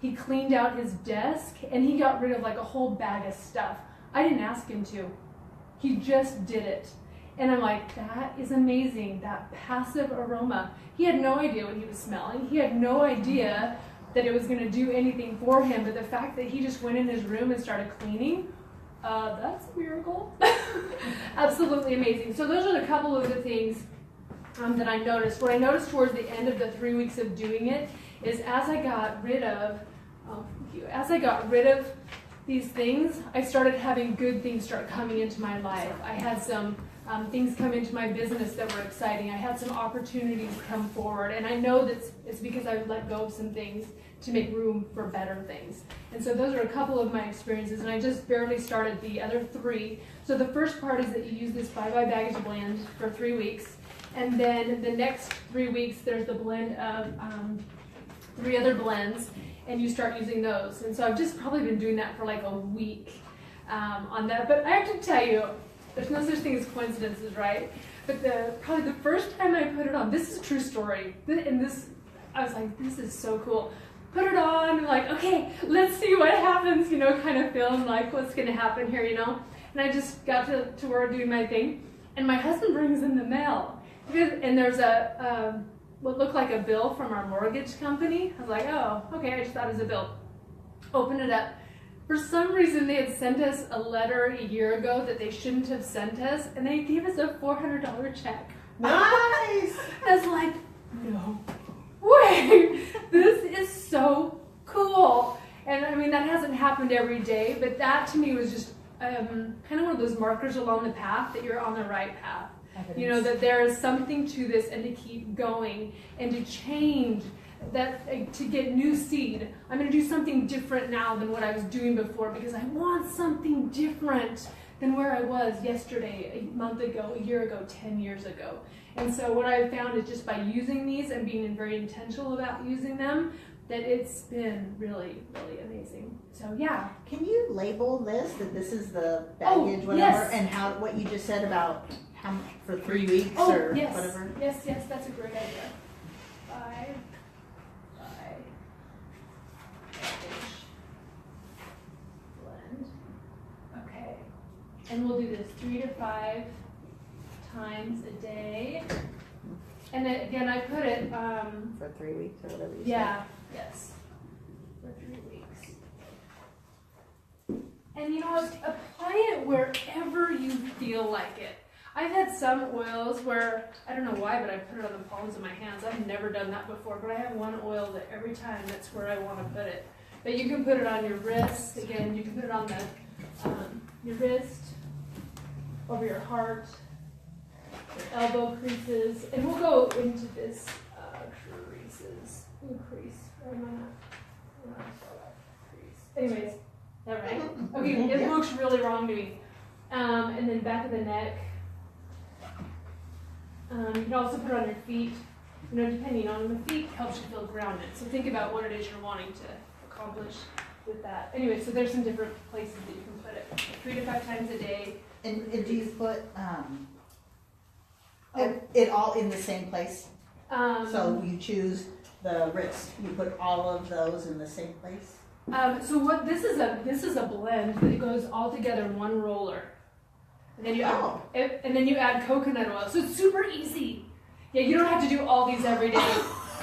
he cleaned out his desk, and he got rid of like a whole bag of stuff. I didn't ask him to. He just did it. And I'm like, that is amazing, that passive aroma. He had no idea what he was smelling. He had no idea that it was going to do anything for him, but the fact that he just went in his room and started cleaning, that's a miracle. Absolutely amazing. So those are a couple of the things that I noticed. What I noticed towards the end of the 3 weeks of doing it is as I got rid of these things, I started having good things start coming into my life. I had some things come into my business that were exciting. I had some opportunities come forward, and I know that it's because I let go of some things to make room for better things. And so those are a couple of my experiences, and I just barely started the other 3. So the first part is that you use this bye-bye baggage blend for 3 weeks, and then the next 3 weeks there's the blend of 3 other blends, and you start using those. And so I've just probably been doing that for like a week on that. But I have to tell you, there's no such thing as coincidences, right? But probably the first time I put it on, this is a true story, and this, I was like, this is so cool. Put it on, and like, okay, let's see what happens, you know, kind of feeling like what's gonna happen here, you know? And I just got to work doing my thing, and my husband brings in the mail, and there's what looked like a bill from our mortgage company. I was like, oh, okay, I just thought it was a bill. Open it up. For some reason, they had sent us a letter a year ago that they shouldn't have sent us, and they gave us a $400 check. Nice! I was like, no way, this is so cool. And I mean, that hasn't happened every day, but that to me was just kind of one of those markers along the path that you're on the right path. Evidence. You know, that there is something to this, and to keep going and to change that, to get new seed. I'm going to do something different now than what I was doing before, because I want something different than where I was yesterday, a month ago, a year ago, 10 years ago. And so what I've found is just by using these and being very intentional about using them, that it's been really, really amazing. So yeah. Can you label this, that this is the Oh, baggage, whatever, yes. and how, what you just said about how, for 3 weeks Oh, or yes. whatever? Yes, that's a great idea. Baggage. Blend. Okay. And we'll do this 3 to 5 times a day. And then again, I put it, For 3 weeks or whatever you yeah, yes, for 3 weeks. And you know what? Apply it wherever you feel like it. I've had some oils where, I don't know why, but I put it on the palms of my hands. I've never done that before, but I have one oil that every time that's where I want to put it. But you can put it on your wrist. Again, you can put it on your wrist, over your heart, your elbow creases. And we'll go into this creases. Ooh, crease. Where am I at? Crease. Anyways, is that right? Okay, it looks really wrong to me. And then back of the neck. You can also put it on your feet. You know, depending on the feet, helps you feel grounded. So think about what it is you're wanting to accomplish with that. Anyway, so there's some different places that you can put it. 3 to 5 times a day. And do you put it all in the same place? So you choose the wrist. You put all of those in the same place. So what this is a blend that goes all together in one roller. And then you add coconut oil. So it's super easy. Yeah, you don't have to do all these every day.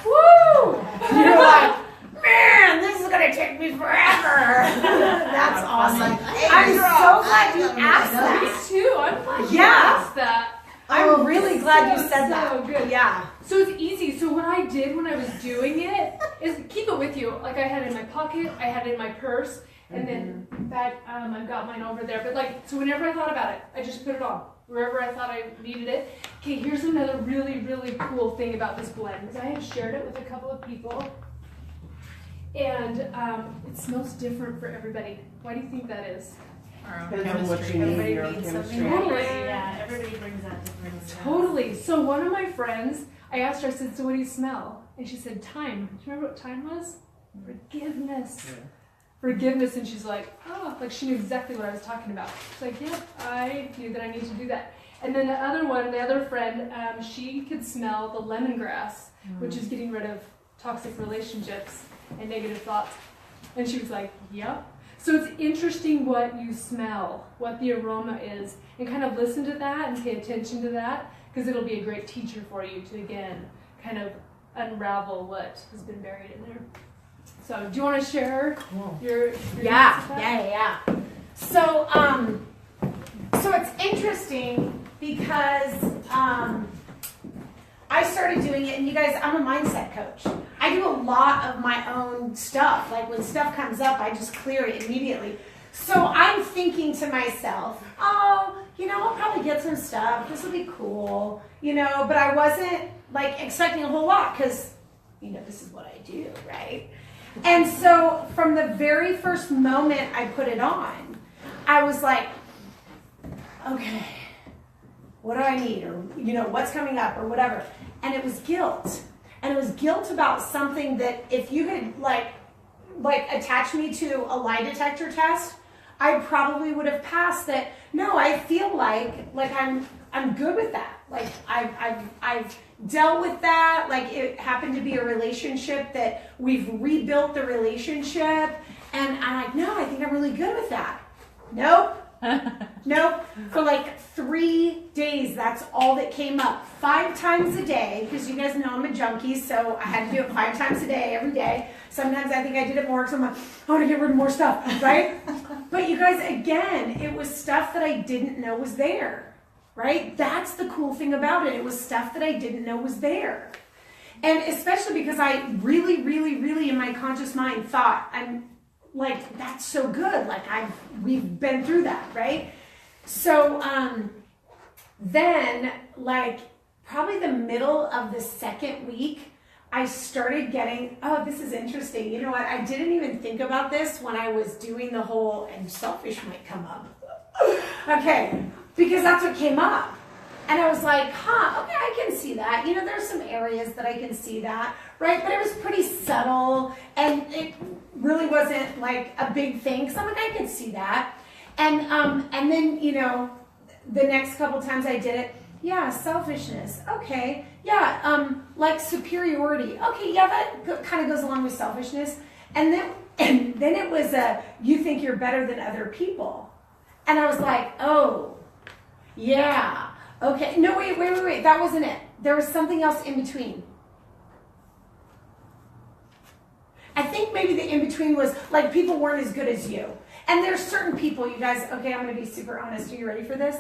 Woo! You're like, man, this is gonna take me forever. That's awesome. I'm so glad you asked that. Me too. I'm glad you Yeah. asked that. I'm really glad you said so that. Good. Yeah. So it's easy. So what I did when I was doing it is keep it with you. Like I had it in my pocket, I had it in my purse, and then in fact, I've got mine over there. But like, so whenever I thought about it, I just put it on wherever I thought I needed it. Okay, here's another really, really cool thing about this blend, because I had shared it with a couple of people, and it smells different for everybody. Why do you think that is? Depends on what you need, your own chemistry. Totally. Yeah, everybody brings that different. Totally. So one of my friends, I asked her, I said, so what do you smell? And she said, thyme. Do you remember what thyme was? Forgiveness. Yeah. Forgiveness. And she's like, oh, like she knew exactly what I was talking about. She's like, yep, I knew that I need to do that. And then the other friend, she could smell the lemongrass, which is getting rid of toxic relationships and negative thoughts. And she was like, yep. So it's interesting what you smell, what the aroma is, and kind of listen to that and pay attention to that, because it'll be a great teacher for you to, again, kind of unravel what has been buried in there. So do you want to share your Yeah. So, so it's interesting because I started doing it, and you guys, I'm a mindset coach. I do a lot of my own stuff. Like when stuff comes up, I just clear it immediately. So I'm thinking to myself, oh, you know, I'll probably get some stuff. This will be cool, you know, but I wasn't like expecting a whole lot because, you know, this is what I do, right? And so from the very first moment I put it on, I was like, okay, what do I need? Or, you know, what's coming up or whatever. And it was guilt. And it was guilt about something that if you had like attached me to a lie detector test, I probably would have passed that. No, I feel like I'm good with that. Like I've dealt with that. Like it happened to be a relationship that we've rebuilt the relationship, and I'm like, no, I think I'm really good with that. Nope. Nope. For like 3 days, that's all that came up. 5 times a day, because you guys know I'm a junkie, so I had to do it 5 times a day, every day. Sometimes I think I did it more because I'm like, I want to get rid of more stuff, right? But you guys, again, it was stuff that I didn't know was there, right? That's the cool thing about it. It was stuff that I didn't know was there. And especially because I really, really, really in my conscious mind thought, I'm like, that's so good. Like we've been through that, right? So then like probably the middle of the second week, I started getting, oh, this is interesting. You know what? I didn't even think about this when I was doing the whole, and selfish might come up. Okay, because that's what came up. And I was like, okay, I can see that. You know, there's some areas that I can see that, right? But it was pretty subtle, and it really wasn't like a big thing. Because I'm like, I can see that. And then, you know, the next couple times I did it, yeah, selfishness. Okay, yeah, like superiority. Okay, yeah, that kind of goes along with selfishness. And then it was you think you're better than other people. And I was like, oh, yeah. Okay, no, wait, that wasn't it. There was something else in between. I think maybe the in between was like people weren't as good as you. And there's certain people, you guys, okay, I'm going to be super honest. Are you ready for this?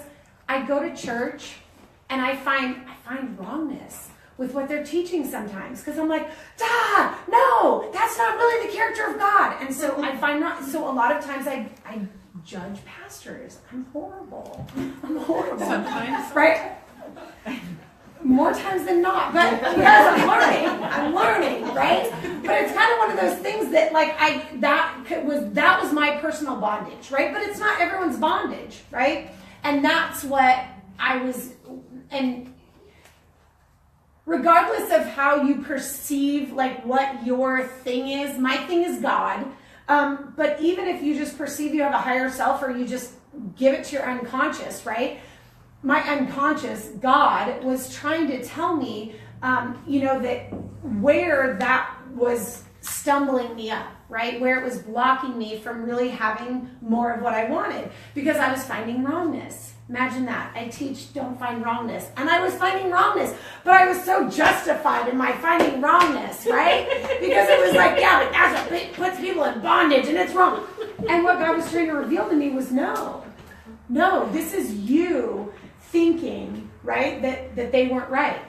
I go to church and I find wrongness with what they're teaching sometimes, because I'm like, no, that's not really the character of God. And so I find so a lot of times I judge pastors. I'm horrible. Sometimes. Right? More times than not, but because I'm learning, right? But it's kind of one of those things that like that was my personal bondage, right? But it's not everyone's bondage, right? And that's what I was, and regardless of how you perceive like what your thing is, my thing is God. But even if you just perceive you have a higher self, or you just give it to your unconscious, right? My unconscious, God, was trying to tell me, that where that was stumbling me up, right? Where it was blocking me from really having more of what I wanted, because I was finding wrongness. Imagine that. I teach don't find wrongness. And I was finding wrongness, but I was so justified in my finding wrongness, right? Because it was like, yeah, but that's what puts people in bondage and it's wrong. And what God was trying to reveal to me was no, this is you thinking, right, that they weren't right.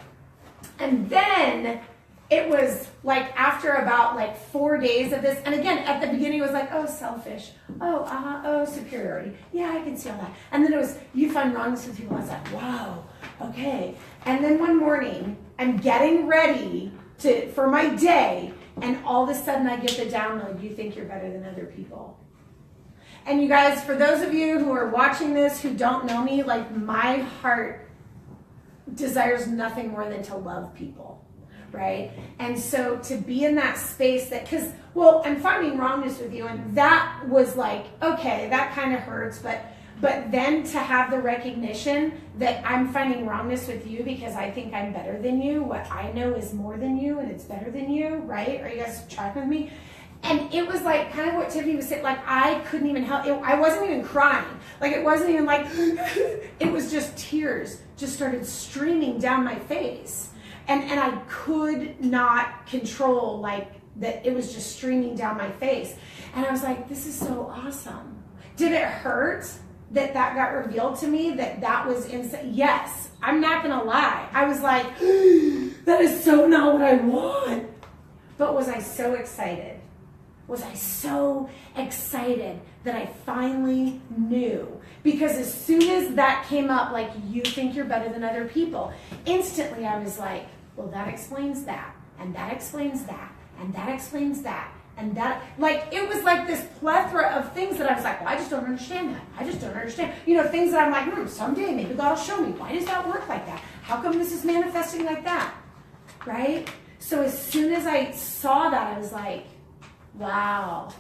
And then it was like after about like 4 days of this, and again, at the beginning it was like, oh, selfish, oh, superiority. Yeah, I can see all that. And then it was, you find wrongness with people. I was like, wow, okay. And then one morning, I'm getting ready for my day, and all of a sudden I get the download, you think you're better than other people. And you guys, for those of you who are watching this who don't know me, like my heart desires nothing more than to love people, right? And so to be in that space I'm finding wrongness with you, and that was like, okay, that kind of hurts, but then to have the recognition that I'm finding wrongness with you because I think I'm better than you, what I know is more than you and it's better than you, right? Are you guys tracking with me? And it was like kind of what Tiffany was saying, like I couldn't even help it. I wasn't even crying. Like it wasn't even like, it was just tears just started streaming down my face. And I could not control like that, it was just streaming down my face. And I was like, this is so awesome. Did it hurt that got revealed to me, that was insane? Yes, I'm not gonna lie. I was like, that is so not what I want. But was I so excited? Was I so excited that I finally knew? Because as soon as that came up, like, you think you're better than other people, instantly I was like, well, that explains that, and that explains that, and that explains that, and that, like, it was like this plethora of things that I was like, well, I just don't understand that. I just don't understand. Things that I'm like, someday maybe God will show me. Why does that work like that? How come this is manifesting like that? Right? So as soon as I saw that, I was like, wow,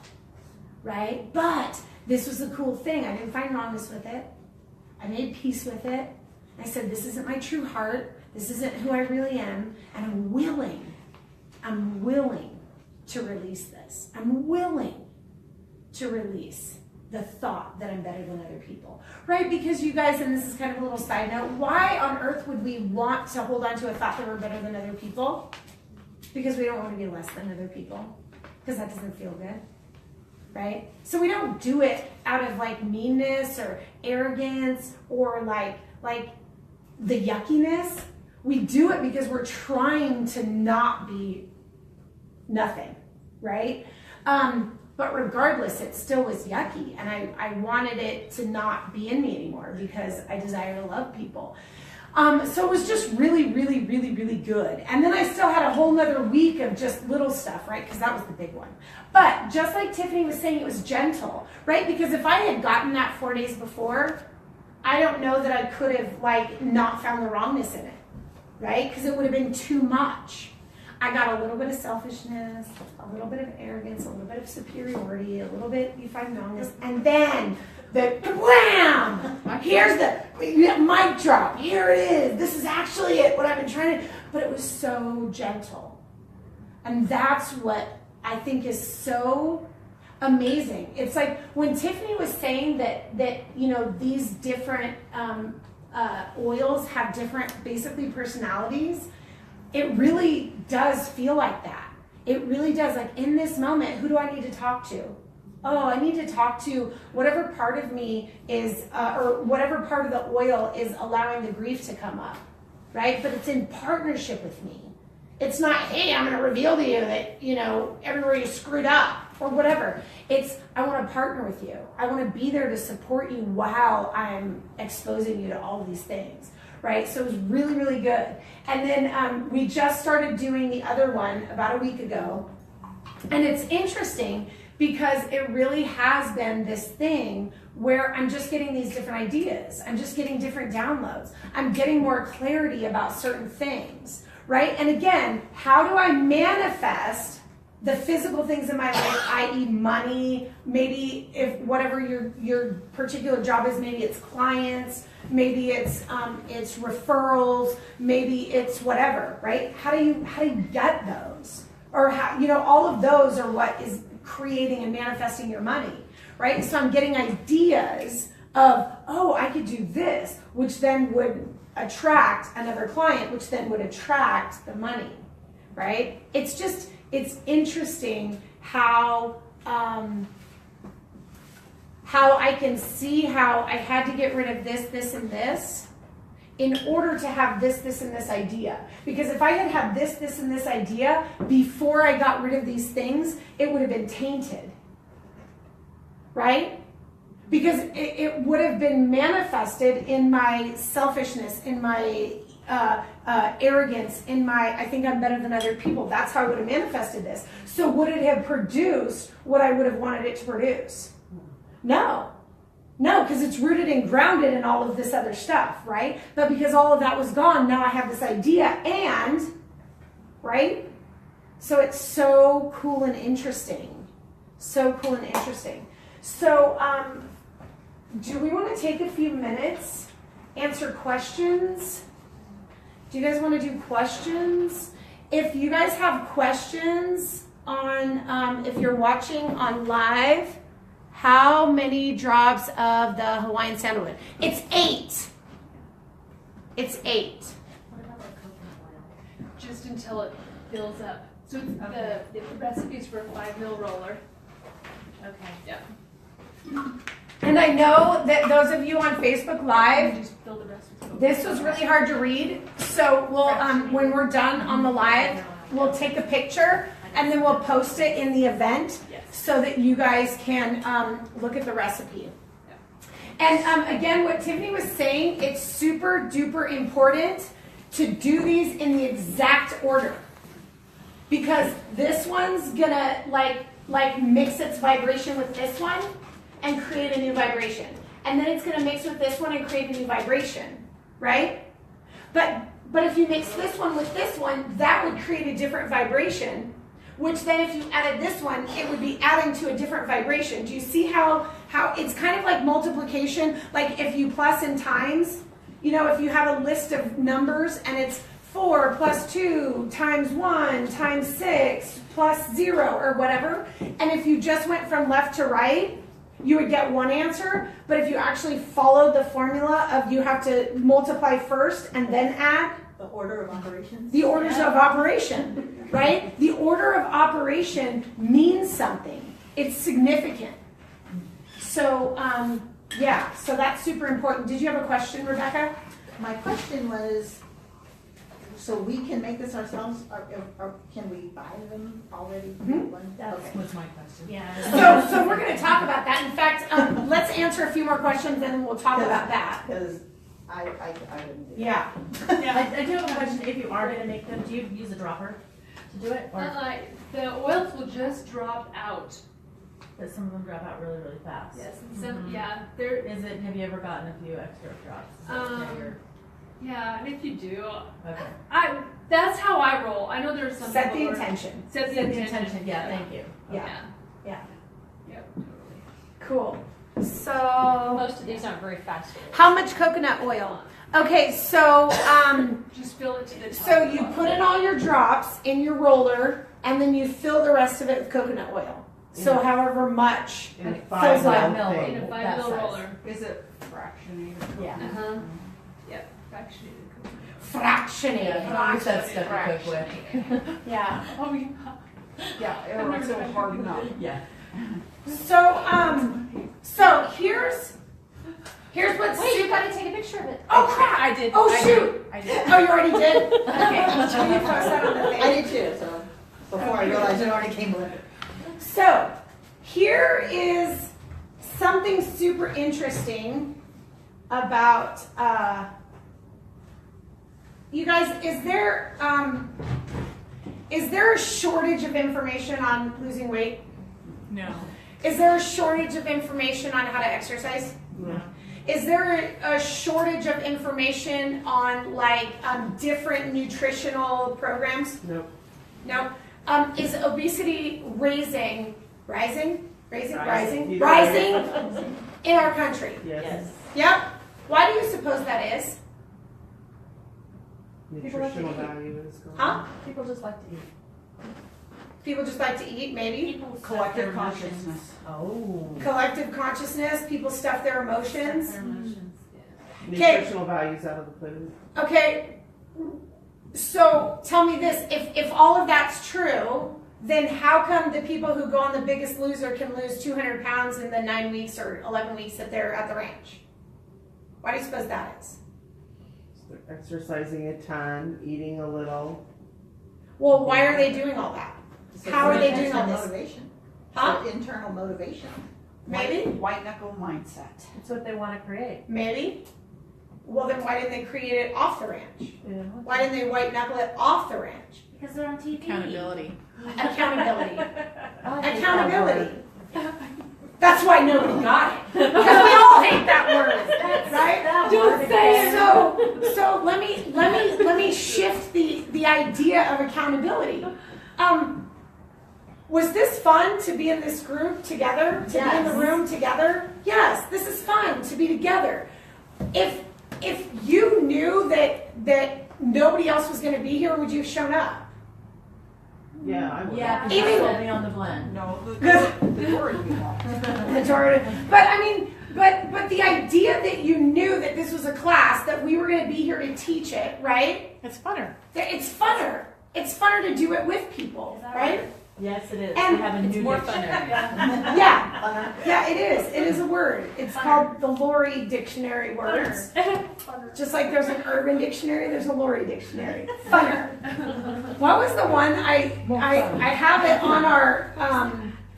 right? But this was the cool thing. I didn't find wrongness with it. I made peace with it. I said, this isn't my true heart. This isn't who I really am. And I'm willing to release this. I'm willing to release the thought that I'm better than other people, right? Because you guys, and this is kind of a little side note, why on earth would we want to hold on to a thought that we're better than other people? Because we don't want to be less than other people. Because that doesn't feel good, right? So we don't do it out of like meanness or arrogance or like the yuckiness. We do it because we're trying to not be nothing, right? But regardless, it still was yucky, and I wanted it to not be in me anymore because I desire to love people. So it was just really, really, really, really good. And then I still had a whole nother week of just little stuff, right? Because that was the big one. But just like Tiffany was saying, it was gentle, right? Because if I had gotten that 4 days before, I don't know that I could have like not found the wrongness in it, right? Because it would have been too much. I got a little bit of selfishness, a little bit of arrogance, a little bit of superiority, a little bit you find wrongness, and then the wham! Here's the mic drop. Here it is. This is actually it, what I've been trying to, but it was so gentle. And that's what I think is so amazing. It's like when Tiffany was saying that these different oils have different basically personalities, it really does feel like that. It really does. Like in this moment, who do I need to talk to? oh, I need to talk to whatever part of me is, or whatever part of the oil is allowing the grief to come up, right? But it's in partnership with me. It's not, hey, I'm going to reveal to you that, everywhere you screwed up or whatever. It's, I want to partner with you. I want to be there to support you while I'm exposing you to all of these things, right? So it was really, really good. And then we just started doing the other one about a week ago. And it's interesting because it really has been this thing where I'm just getting these different ideas. I'm just getting different downloads. I'm getting more clarity about certain things, right? And again, how do I manifest the physical things in my life, i.e. money, maybe if whatever your particular job is, maybe it's clients, maybe it's referrals, maybe it's whatever, right? How do you get those? Or how, all of those are what is creating and manifesting your money, right? So I'm getting ideas of, oh, I could do this, which then would attract another client, which then would attract the money, right? It's interesting how I can see how I had to get rid of this, this, and this in order to have this, this, and this idea. Because if I had this, this, and this idea before I got rid of these things, it would have been tainted, right? Because it would have been manifested in my selfishness, in my arrogance, in my, I think I'm better than other people. That's how I would have manifested this. So would it have produced what I would have wanted it to produce? No, because it's rooted and grounded in all of this other stuff, right? But because all of that was gone, now I have this idea and, right? So it's so cool and interesting. So cool and interesting. So do we want to take a few minutes, answer questions? Do you guys want to do questions? If you guys have questions on, if you're watching on live, how many drops of the Hawaiian sandalwood? It's 8. It's 8. What about like coconut oil? Just until it fills up. So the recipe is for a 5 ml roller. Okay. Yeah. And I know that those of you on Facebook Live, Just fill the rest with coconut this was really hard to read. So we'll, when we're done on the live, we'll take a picture and then we'll post it in the event. Yes. So that you guys can look at the recipe. And again, what Tiffany was saying, it's super duper important to do these in the exact order. Because this one's gonna like mix its vibration with this one and create a new vibration. And then it's gonna mix with this one and create a new vibration, right? But if you mix this one with this one, that would create a different vibration. Which then if you added this one, it would be adding to a different vibration. Do you see how it's kind of like multiplication? Like if you plus and times, if you have a list of numbers and it's 4 plus 2 times 1 times 6 plus 0 or whatever. And if you just went from left to right, you would get one answer. But if you actually followed the formula of you have to multiply first and then add. The order of operations? The orders of operation, right? The order of operation means something. It's significant. So, so that's super important. Did you have a question, Rebecca? My question was, so we can make this ourselves, or can we buy them already? Mhm. That Okay. was my question. Yeah. So we're going to talk about that. In fact, let's answer a few more questions, and we'll talk about that. Because I wouldn't do that. Yeah. I do have a question. If you are going to make them, do you use a dropper to do it? Or the oils will just drop out. does some of them drop out really, really fast? Yes, and some, Mhm. yeah, there. Is it, have you ever gotten a few extra drops? Is that kind of your- Yeah, and if you do, Okay. that's how I roll. I know there's some Set people the who are- intention. Set the Set the intention. intention, yeah, thank you. Yeah. Yeah. Yeah. Yep, totally. Cool. So, Most of these aren't very fast. how much coconut oil? Okay, so Just fill it to the top. so you put in all your drops in your roller, and then you fill the rest of it with coconut oil. So however much In a fills 5 it up. ml in a thing. 5 that ml size. roller. Is it fractionated? Yeah. Uh-huh. Yep, fractionated coconut. Fractionated. Yeah, use that stuff you cook with. Yeah. Oh, yeah. Yeah, or it's it'll harden up. Yeah. So here's what's Wait, you gotta take a picture of it. Oh crap! I did. Oh I shoot! I did. Oh, you already did? Okay. Okay. You post that on the thing. I did too, so before I realized it already came with it. So, here is something super interesting about, you guys, is there a shortage of information on losing weight? No. Is there a shortage of information on how to exercise? No. Is there a shortage of information on different nutritional programs? Nope. No. Is obesity rising in our country? Yes. Yep. Why do you suppose that is? Nutritional value is gone. Huh? People just like to eat. People just like to eat, maybe? People stuff Collective their consciousness. emotions. Oh. Collective consciousness, people stuff their emotions. Their emotions. Nutritional values out of the food. Okay, so tell me this, if all of that's true, then how come the people who go on The Biggest Loser can lose 200 pounds in the 9 weeks or 11 weeks that they're at the ranch? Why do you suppose that is? So they're exercising a ton, eating a little. Well, why are they doing all that? How are they doing all this? Motivation. Huh? So internal motivation. Maybe? White knuckle mindset. It's what they want to create. Maybe. Well, then why didn't they create it off the ranch? Yeah. Why didn't they white knuckle it off the ranch? Because they're on TV. Accountability. Accountability. I hate that Accountability. That's why nobody got it. Because we all hate that word, right? Don't say it. So let me shift the idea of accountability. Was this fun to be in this group together? To be in the room together? Yes, this is fun to be together. If you knew that nobody else was going to be here, would you have shown up? Yeah, I would. Yeah, Even- people will be on the blend. No, the word we want. Majority. But I mean, but the idea that you knew that this was a class, that we were going to be here to teach it, right? It's funner. That it's funner. It's funner to do it with people, Is that right? Yes, it is. And we have a new dictionary. Yeah, it is. It is a word. It's called the Lori Dictionary Words. Just like there's an Urban Dictionary, there's a Lori Dictionary. Funner. What was the one I have it on our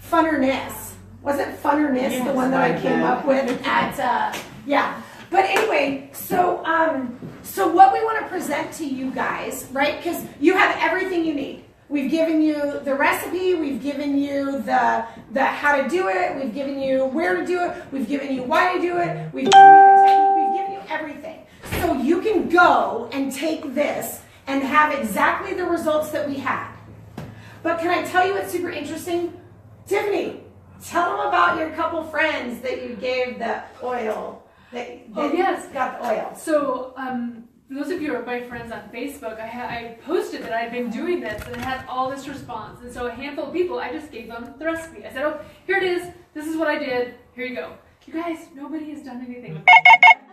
funnerness? Was it funnerness, the one that I came up with at yeah. But anyway, so what we want to present to you guys, right? Because you have everything you need. We've given you the recipe, we've given you the how to do it, we've given you where to do it, we've given you why to do it, we've given you the technique, we've given you everything. So you can go and take this and have exactly the results that we had. But can I tell you what's super interesting? Tiffany, tell them about your couple friends that you gave the oil, that yes. got the oil. So, for those of you who are my friends on Facebook, I posted that I'd been doing this and it had all this response. And so a handful of people, I just gave them the recipe. I said, oh, here it is. This is what I did. Here you go. You guys, nobody has done anything.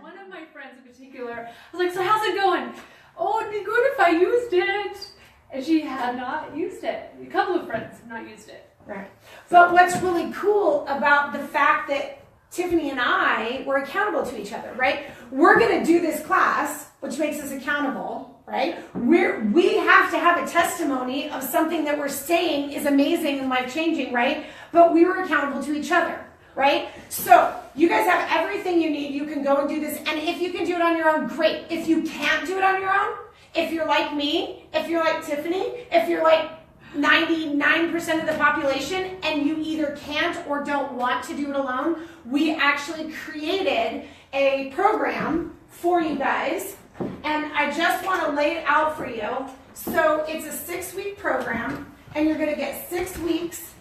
One of my friends in particular, I was like, so how's it going? Oh, it'd be good if I used it. And she had not used it. A couple of friends have not used it. Right. But what's really cool about the fact that Tiffany and I were accountable to each other, right? We're going to do this class, which makes us accountable, right? We have to have a testimony of something that we're saying is amazing and life-changing, right? But we were accountable to each other, right? So you guys have everything you need. You can go and do this. And if you can do it on your own, great. If you can't do it on your own, if you're like me, if you're like Tiffany, if you're like 99% of the population and you either can't or don't want to do it alone, we actually created a program for you guys, and I just want to lay it out for you. So it's a 6-week program, and you're going to get 6 weeks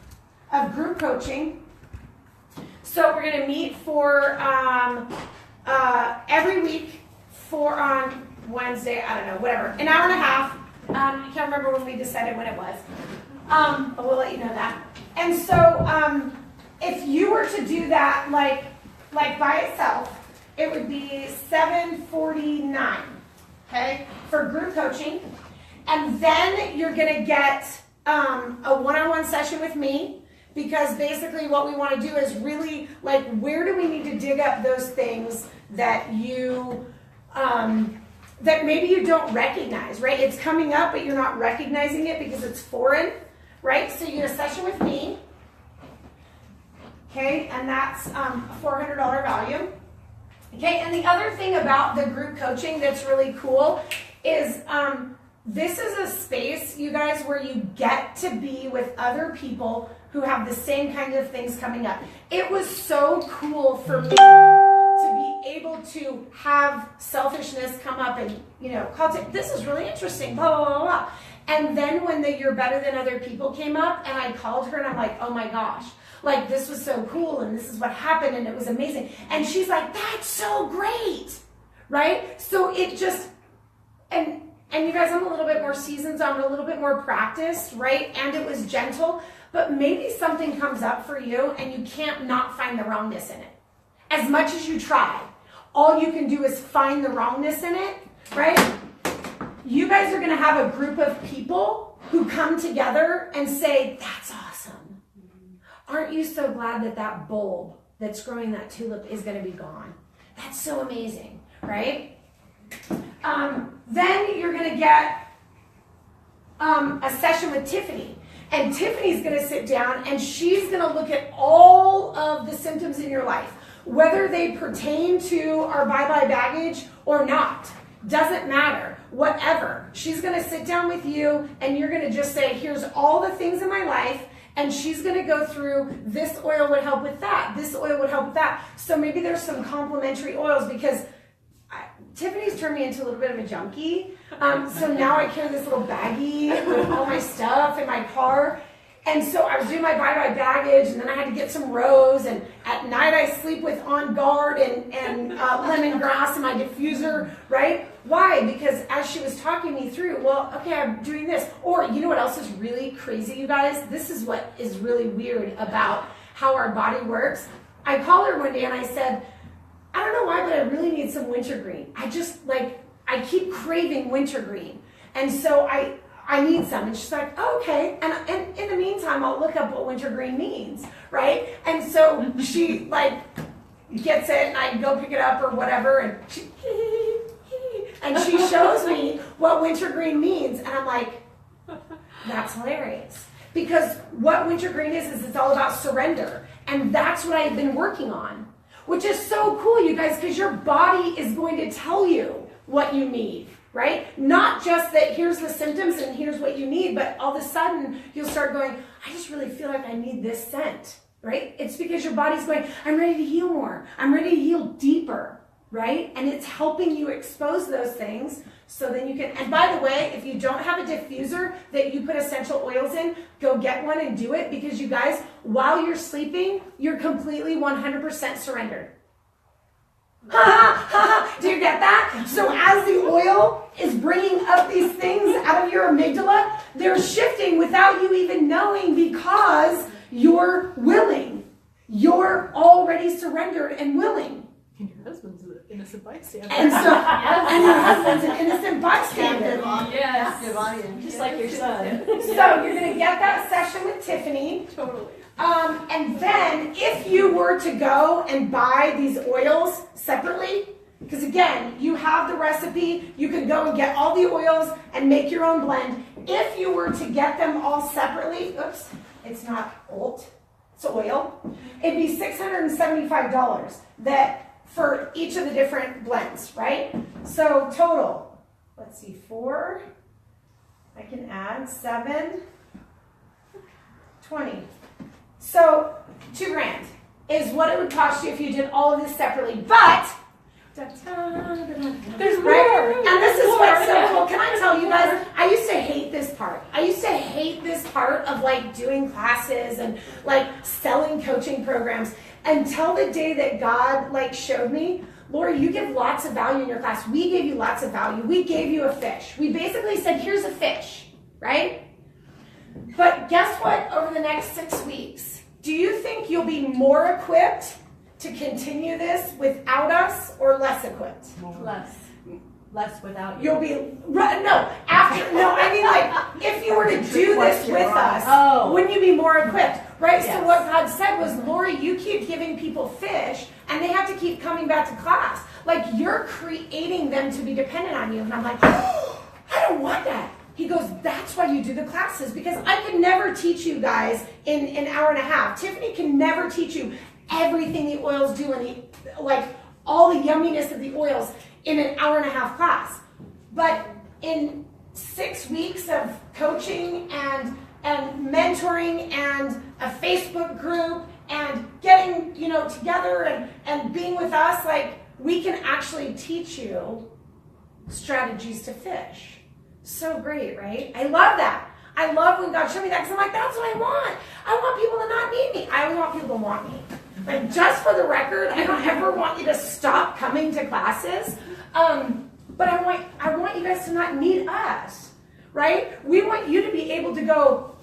of group coaching. So we're going to meet for every week for on Wednesday, I don't know, whatever, an hour and a half. I can't remember when we decided when it was, but we'll let you know that. And so if you were to do that like by itself, it would be $749, okay, for group coaching. And then you're going to get a one-on-one session with me. because basically what we want to do is really, like, where do we need to dig up those things that you, that maybe you don't recognize, right? It's coming up, but you're not recognizing it because it's foreign, right? So you get a session with me, okay, and that's a $400 value. Okay, and the other thing about the group coaching that's really cool is this is a space, you guys, where you get to be with other people who have the same kind of things coming up. It was so cool for me to be able to have selfishness come up and, you know, this is really interesting, blah, blah, blah, blah. And then when the you're better than other people came up and I called her and I'm like, oh my gosh, like this was so cool and this is what happened and it was amazing. And she's like, that's so great, right? So it just, and you guys, I'm a little bit more seasoned, so I'm a little bit more practiced, right? And it was gentle, but maybe something comes up for you and you can't not find the wrongness in it. As much as you try, all you can do is find the wrongness in it, right? You guys are gonna have a group of people who come together and say, that's awesome. Aren't you so glad that that bulb that's growing that tulip is gonna be gone? That's so amazing, right? Then you're gonna get a session with Tiffany. And Tiffany's gonna sit down and she's gonna look at all of the symptoms in your life, whether they pertain to our bye-bye baggage or not. Doesn't matter, whatever. She's gonna sit down with you and you're gonna just say, here's all the things in my life, and she's gonna go through, this oil would help with that, this oil would help with that. So maybe there's some complementary oils because Tiffany's turned me into a little bit of a junkie. So now I carry this little baggie with all my stuff in my car. And so I was doing my bye-bye baggage, and then I had to get some rose, and at night I sleep with On Guard and lemongrass in my diffuser, right? Why? Because as she was talking me through, well, okay, I'm doing this. Or you know what else is really crazy, you guys? This is what is really weird about how our body works. I called her one day and I said, I don't know why, but I really need some wintergreen. I keep craving wintergreen. And so I need some. And she's like, oh, okay. And in the meantime, I'll look up what wintergreen means, right? And so she gets it and I go pick it up or whatever. And she shows me what wintergreen means. And I'm like, that's hilarious. Because what wintergreen is it's all about surrender. And that's what I've been working on. Which is so cool, you guys, because your body is going to tell you what you need, right? Not just that here's the symptoms and here's what you need, but all of a sudden you'll start going, I just really feel like I need this scent, right? It's because your body's going, I'm ready to heal more. I'm ready to heal deeper, right? And it's helping you expose those things so then you can, and by the way, if you don't have a diffuser that you put essential oils in, go get one and do it because you guys, while you're sleeping, you're completely 100% surrendered. Do you get that? So as the oil is bringing up these things out of your amygdala, they're shifting without you even knowing because you're willing. You're already surrendered and willing. And your husband's an innocent bystander. And so, and your husband's an innocent bystander. Yes. Just like your son. So you're going to get that session with Tiffany. Totally. And then if you were to go and buy these oils separately, because again, you have the recipe, you could go and get all the oils and make your own blend. If you were to get them all separately, oops, it's not old, it's oil, it'd be $675 that for each of the different blends, right? So total, let's see, 4, I can add 7, 20. So $2,000 is what it would cost you if you did all of this separately. But there's more. And this is what's so cool. Can I tell you guys, I used to hate this part. I used to hate this part of doing classes and selling coaching programs until the day that God showed me, Lori, you give lots of value in your class. We gave you lots of value. We gave you a fish. We basically said, here's a fish, right? But guess what? Over the next 6 weeks, do you think you'll be more equipped to continue this without us or less equipped? Less without you. You'll be, no, after after. No, I mean like if you were to do this with us, Oh. wouldn't you be more equipped? Right? Yes. So what God said was, Lori, you keep giving people fish and they have to keep coming back to class. Like you're creating them to be dependent on you. And I'm like, oh, I don't want that. He goes, that's why you do the classes, because I could never teach you guys in an hour and a half. Tiffany can never teach you everything the oils do and like all the yumminess of the oils in an hour and a half class. But in 6 weeks of coaching and mentoring and a Facebook group and getting, together and being with us, like we can actually teach you strategies to fish. So great, right? I love that. I love when God showed me that because I'm like, that's what I want. I want people to not need me. I want people to want me. Like, just for the record, I don't ever want you to stop coming to classes. But I want you guys to not need us, right? We want you to be able to go,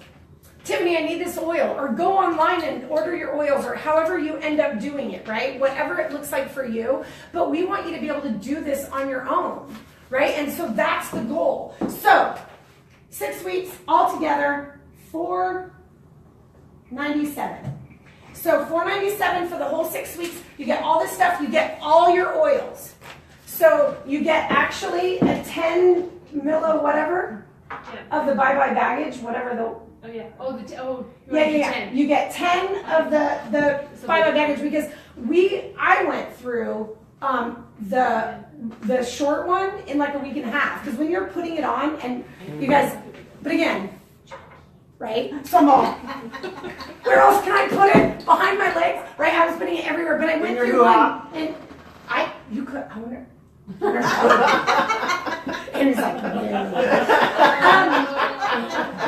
Tiffany, I need this oil, or go online and order your oils, or however you end up doing it, right? Whatever it looks like for you. But we want you to be able to do this on your own, right? And so that's the goal. So 6 weeks altogether, $497. So $497 for the whole 6 weeks. You get all this stuff. You get all your oils. So you get actually a 10 milli whatever of the bye-bye baggage, whatever the... Oh yeah. Oh, Yeah. 10. You get 10 of the bye-bye baggage because I went through the short one in like a week and a half, because when you're putting it on and you guys, but again, right? So I'm all, where else can I put it? Behind my legs, right? I was putting it everywhere, but I went through one and I wonder. And it's like,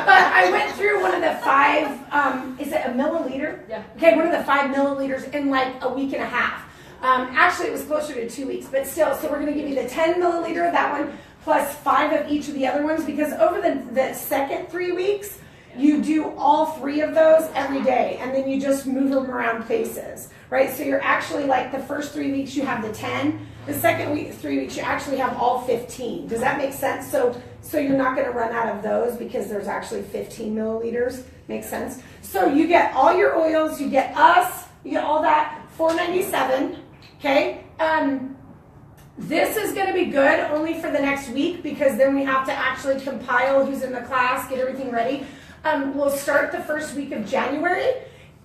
but I went through one of the 5, is it a milliliter? Yeah. Okay, one of the 5 milliliters in like a week and a half. Actually, it was closer to 2 weeks, but still. So we're going to give you the 10 milliliter of that one plus 5 of each of the other ones, because over the second 3 weeks, you do all 3 of those every day, and then you just move them around places, right? So you're actually like the first 3 weeks you have the 10. The second 3 weeks you actually have all 15. Does that make sense? So you're not going to run out of those because there's actually 15 milliliters. Makes sense? So you get all your oils, you get us, you get all that, $497. Okay. This is going to be good only for the next week, because then we have to actually compile who's in the class, get everything ready. We'll start the first week of January.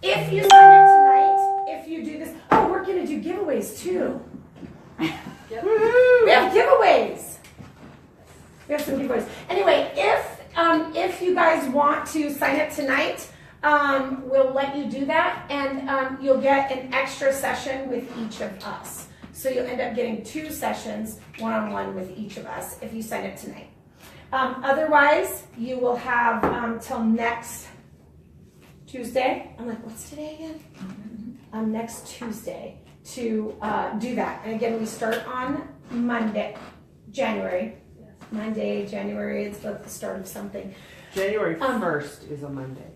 If you sign up tonight, if you do this, we're going to do giveaways too. Yep. We have giveaways. We have some giveaways. Anyway, if you guys want to sign up tonight, we'll let you do that, and you'll get an extra session with each of us. So you'll end up getting 2 sessions one-on-one with each of us if you sign up tonight. Otherwise, you will have till next Tuesday. I'm like, what's today again? Next Tuesday to do that. And again, we start on Monday, January. Monday, January, it's like the start of something. January 1st is a Monday.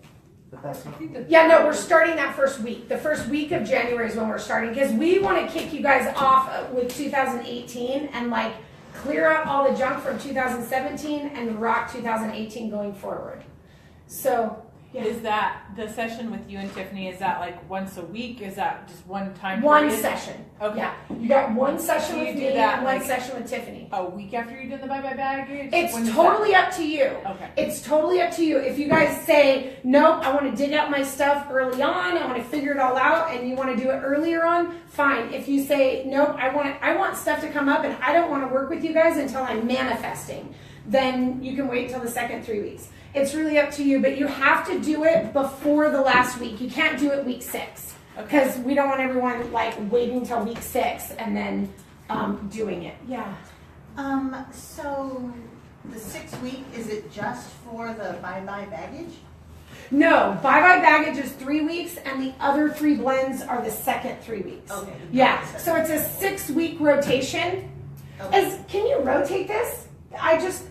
But that's not. Yeah, no, we're starting that first week. The first week of January is when we're starting, because we want to kick you guys off with 2018 and like clear out all the junk from 2017 and rock 2018 going forward. So, yeah. Is that the session with you and Tiffany? Is that like once a week? Is that just one time? One period? session. Okay. Yeah. You got one session Do you with do me that, and one like, session with Tiffany. A week after you've done the bye-bye baggage? It's When is totally up to you. Okay. It's totally up to you. If you guys say, nope, I want to dig out my stuff early on, I want to figure it all out, and you want to do it earlier on, fine. If you say, nope, I want stuff to come up and I don't want to work with you guys until I'm manifesting, then you can wait till the second 3 weeks. It's really up to you, but you have to do it before the last week. You can't do it week 6, because we don't want everyone like waiting till week 6 and then doing it. Yeah. So the 6 week, is it just for the bye-bye baggage? No, bye-bye baggage is 3 weeks, and the other 3 blends are the second 3 weeks. Okay. Yeah, so it's a 6-week rotation. Okay. Can you rotate this? I just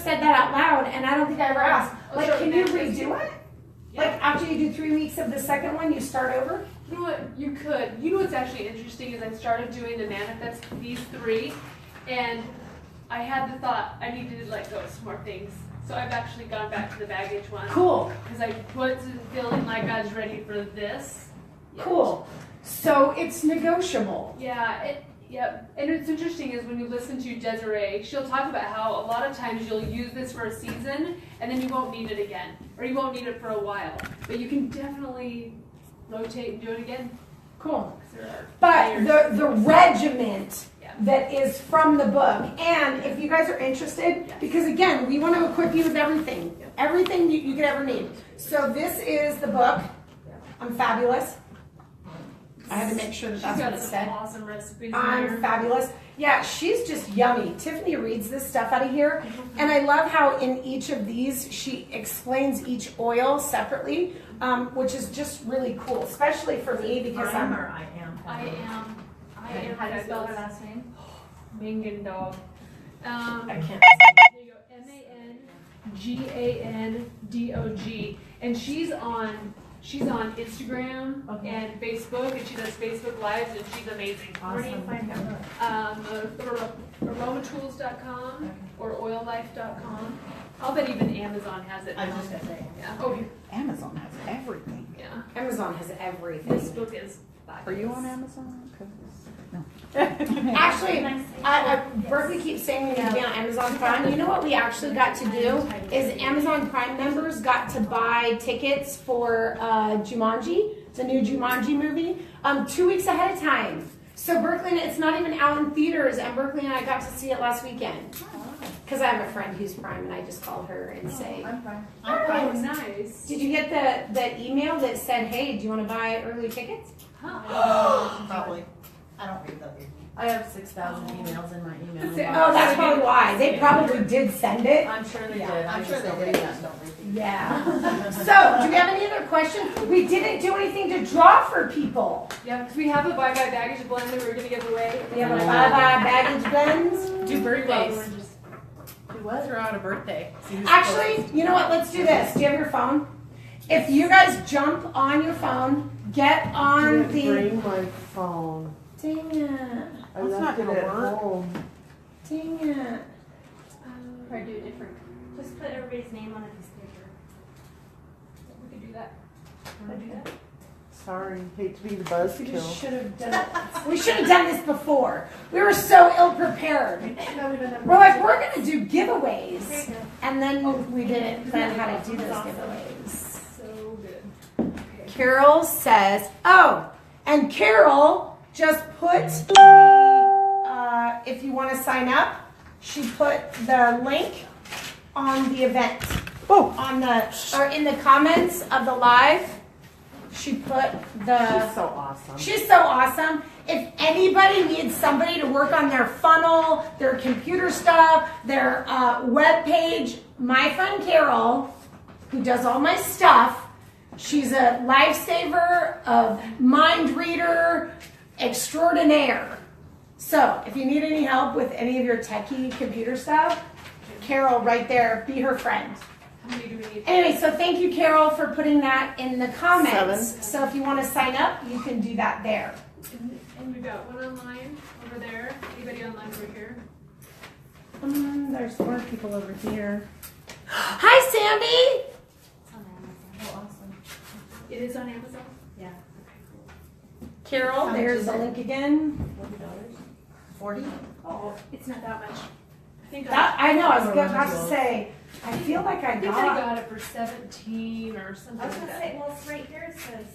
said that out loud, and I don't think I ever asked. Like, can you redo it? Like, after you do 3 weeks of the second one, you start over? You know what? You could. You know what's actually interesting is I started doing the manifest these 3, and I had the thought I needed to let go of some more things. So I've actually gone back to the baggage one. Cool. Because I wasn't feeling like I was ready for this. yet. Cool. So it's negotiable. Yeah, yep. And what's interesting is when you listen to Desiree, she'll talk about how a lot of times you'll use this for a season and then you won't need it again. Or you won't need it for a while. But you can definitely rotate and do it again. Cool. 'Cause there are But layers. the regiment Yeah. that is from the book, and if you guys are interested, because again, we want to equip you with everything, everything you could ever need. So this is the book. I'm fabulous. I had to make sure that She's that's what got it some said. awesome recipes in I'm there. fabulous. Yeah, she's just yummy. Tiffany reads this stuff out of here. And I love how in each of these, she explains each oil separately, which is just really cool, especially for me because I am I'm... or I am? I am How do you spell her fabulous. last name? Mingin dog. I can't. There you go. MANGANDOG. And she's on Instagram Okay. and Facebook, and she does Facebook Lives, and she's amazing. Where do you find her? Aromatools.com or oillife.com. I'll bet even Amazon has it. I was just gonna say, Yeah. Oh, Amazon has everything. yeah. Amazon has everything. This book is Are you on Amazon? Actually, Berkeley keeps saying we need to be on Amazon Prime. You know what we actually got to do is Amazon Prime members got to buy tickets for Jumanji, the new Jumanji movie, 2 weeks ahead of time. So Berkeley, it's not even out in theaters, and Berkeley and I got to see it last weekend. Because I have a friend who's Prime, and I just call her and say, I'm fine. oh, nice. "Did you get the email that said, hey, do you want to buy early tickets?" probably. I don't read those. I have 6,000 emails in my email. Oh, that's probably why. They probably did send it. I'm sure they Yeah, did. I'm I sure just they don't did. read I them. just don't read these. Yeah. So, do we have any other questions? We didn't do anything to draw for people. Yeah, because we have a bye-bye baggage blend that we're going to give away. We have a bye-bye baggage blends. Do birthdays. Do what? Throw out a birthday. See who's Actually, you know what? Let's do this. Do you have your phone? If you guys jump on your phone, get on the... Bring my phone. Dang it. I That's left not it gonna at work. home. Dang it. Or do it different. Just put everybody's name on a piece of paper. We could do that. Wanna do that? Sorry, hate to be the We buzzkill. just should have done it. We should have done this before. We were so ill-prepared. No, we don't have. We're like, we're going to do giveaways. And then we didn't plan how to do those giveaways. So good. Carol says, oh, and Carol just put the, if you want to sign up, she put the link on the event. Oh. On the, or in the comments of the live, she put the, She's so awesome. she's so awesome. If anybody needs somebody to work on their funnel, their computer stuff, their web page, my friend Carol, who does all my stuff, she's a lifesaver, a mind reader extraordinaire. So if you need any help with any of your techie computer stuff, Carol right there, be her friend. How many do we need? Anyway, so thank you, Carol, for putting that in the comments. 7. So if you want to sign up, you can do that there. And we've got one online over there. Anybody online over here? There's more people over here. Hi, Sandy. Oh, awesome. It is on Amazon? Yeah. Carol, How much there's is the it? link again. $40? Oh, it's not that much. I think That I know. I was about to say. I feel like I I think I got. got it for 17 or something I was like gonna that. say, well, it's right here, it says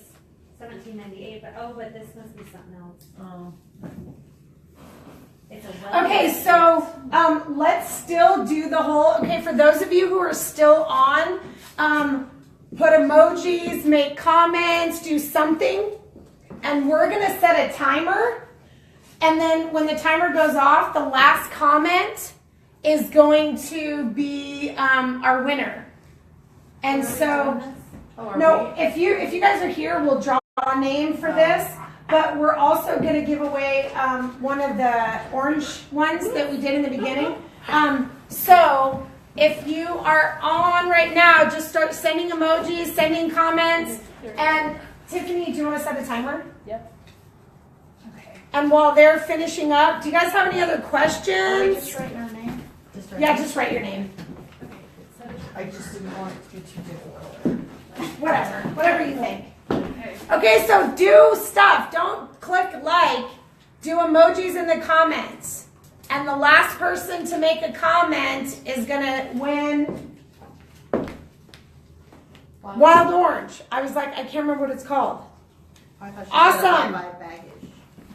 $17.98, but this must be something else. Oh. It's a web. Okay, so let's still do the whole. Okay, for those of you who are still on, put emojis, make comments, do something, and we're gonna set a timer. And then when the timer goes off, the last comment is going to be our winner. And so, no, if you guys are here, we'll draw a name for this. But we're also going to give away one of the orange ones that we did in the beginning. So if you are on right now, just start sending emojis, sending comments. And Tiffany, do you want to set a timer? Yep. Okay. And while they're finishing up, do you guys have any other questions? Just writing our name. Yeah, just write your name. I just didn't want it to be too difficult. Whatever you think. Okay. Okay, so do stuff. Don't click like. Do emojis in the comments. And the last person to make a comment is gonna win Wild Orange. I was like, I can't remember what it's called. I thought she Awesome. said I buy baggage.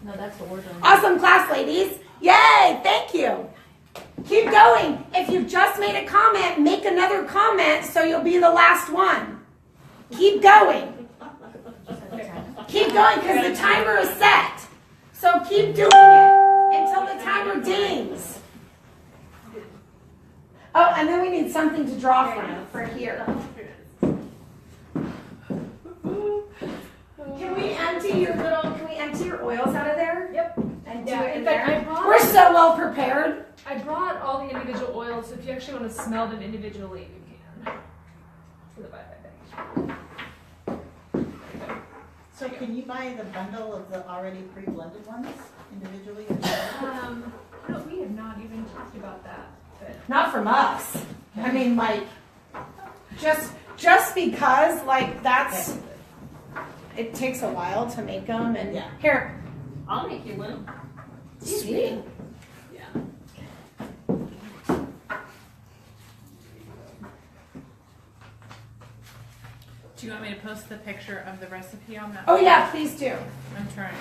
No, that's what we're doing. Awesome class, ladies. Yay, thank you. Keep going. If you've just made a comment, make another comment so you'll be the last one. Keep going. Keep going because the timer is set. So keep doing it until the timer dings. Oh, and then we need something to draw from for here. Can we empty your oils out of there? Yep. And do Yeah, it in in fact, there? We're so well prepared. I brought all the individual oils, so if you actually want to smell them individually, you can. For the bye-bye bag. So can you buy the bundle of the already pre-blended ones individually? No, we have not even talked about that. But Not from us. I mean, like, just because, like, that's, it takes a while to make them. And Yeah. here, I'll make you one. sweet. yeah. Do you want me to post the picture of the recipe on that? Oh yeah, please do. I'm trying.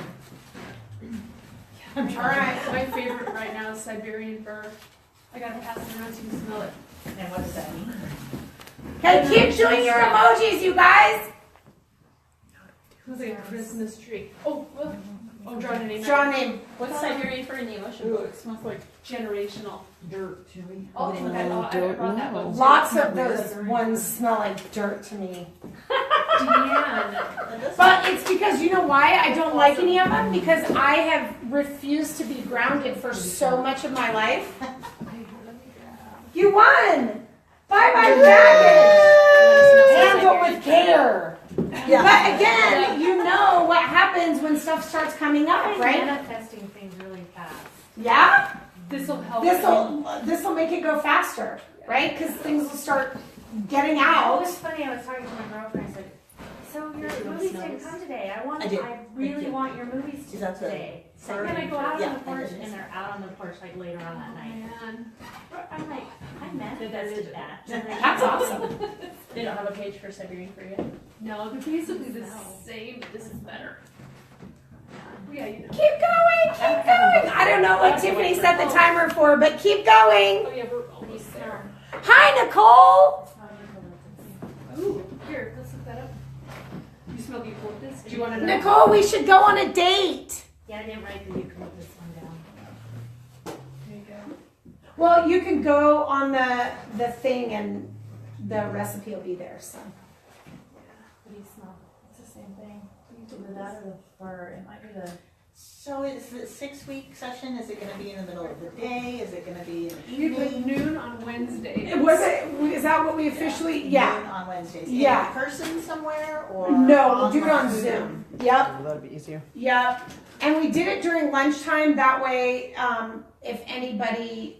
All right. My favorite right now is Siberian fir. I gotta pass it around so you can smell it. And what does that mean? Okay, keep doing your emojis, you guys. Smells like a Christmas tree. Oh, well, oh, draw a name. Draw a name. What's Siberian fir in the ocean? Ooh, it smells like generational. Dirt, Julie. Oh, I brought that one. Lots of those ones smell like dirt to me. Deanne. But it's because, you know why I don't like any of them? Because I have refused to be grounded for so much of my life. You won! Bye-bye baggage! Handle with care. Yeah. But again, you know what happens when stuff starts coming up, I'm right? manifesting things really fast. Yeah? This'll help. This'll make it go faster, right? Because things will start getting It out. was funny, I was talking to my girlfriend, I said, so your movies didn't come today. I did. I really want your movies Is that the today. So fir? then I go out Yeah, on the I porch did. and they're out on the porch like later on that night. Man. I'm like, I manifested that. That's awesome. They don't have a page for Siberian fir yet. No, they're basically the same, but this is better. Yeah, you know. Keep going, keep going. I don't know what Tiffany set the timer for, but keep going. Oh yeah, we're almost there. Hi, Nicole. Ooh, here, let's look that up. You smell the eucalyptus? Do you want to know? Nicole, we should go on a date. Yeah, I didn't write the eucalyptus one down. There you go. Well, you can go on the thing and the recipe will be there, so. What do you smell? It's the same thing. Either that or the fir. It might be the. So is the 6-week session, is it gonna be in the middle of the day? Is it gonna be in the We put evening? noon on Wednesday. Is that what we officially, yeah. Noon on Wednesdays. Yeah. In person somewhere or? No, we'll do it on online? Zoom. Yep, Oh, that'd be easier. yep. And we did it during lunchtime, that way, if anybody,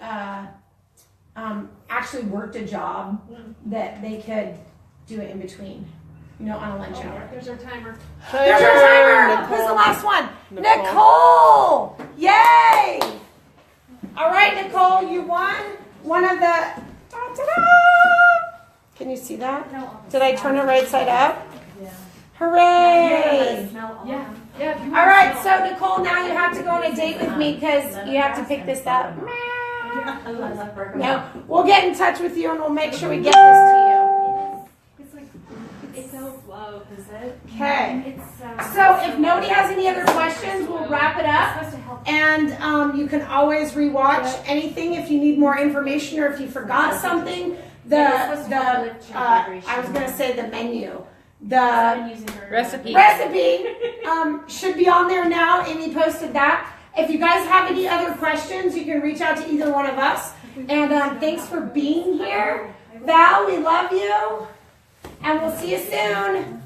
actually worked a job, that they could do it in between, you know, on a lunch hour. There's our timer. There's our timer. Who's the last one? Nicole. Yay! All right, Nicole, you won one of the. Ta-da! Can you see that? No, Did I turn it right side up? Yeah. Hooray! smell all Yeah. Yeah. If you All want right, to so Nicole, now you have to go on a date with me because you have to pick this up. No, we'll get in touch with you and we'll make sure we get this to It's like, it's so slow, is it? you. Okay. It's, So if nobody has any other questions, we'll wrap it up. supposed to help. And you can always rewatch anything if you need more information or if you forgot something. I was gonna say the menu. The I've been using her Recipe. recipe should be on there now. Amy posted that. If you guys have any other questions, you can reach out to either one of us. And thanks for being here. Val, we love you. And we'll see you soon.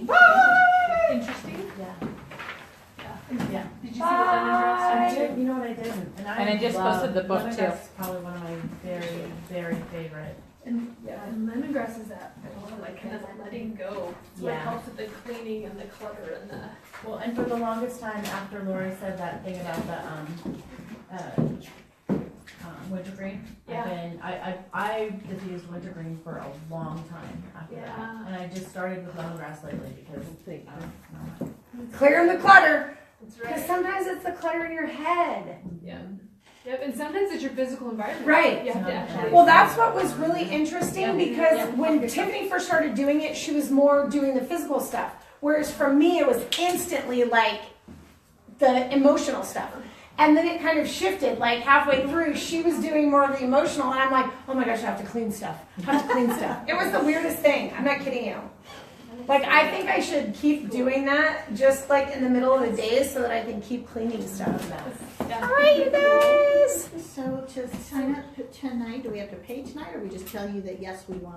Bye. Interesting. Yeah. Yeah. Did you see the lemongrass? I did, you know what I didn't? And And I just love- posted the book, too. lemongrass is probably one of my very, very favorite. And lemongrass is that like kind of letting go. So it Yeah. helps with the cleaning and the clutter and the. Well, and for the longest time after Lori said that thing about the, wintergreen, Yeah. I diffused wintergreen for a long time after that. Yeah. And I just started with lemongrass lately because Clearing the clutter. That's Because right. sometimes it's the clutter in your head. Yeah. Yep. And sometimes it's your physical environment. Right. You have to actually. Well, that's what was really interesting because Yeah. when Tiffany first started doing it, she was more doing the physical stuff. Whereas for me, it was instantly like the emotional stuff. And then it kind of shifted, like halfway through, she was doing more of the emotional, and I'm like, oh my gosh, I have to clean stuff. I have to clean stuff. It was the weirdest thing. I'm not kidding you. Like, I think I should keep doing that just like in the middle of the day so that I can keep cleaning stuff. Yeah. All right, you guys. So to sign up tonight, do we have to pay tonight, or we just tell you that yes, we want?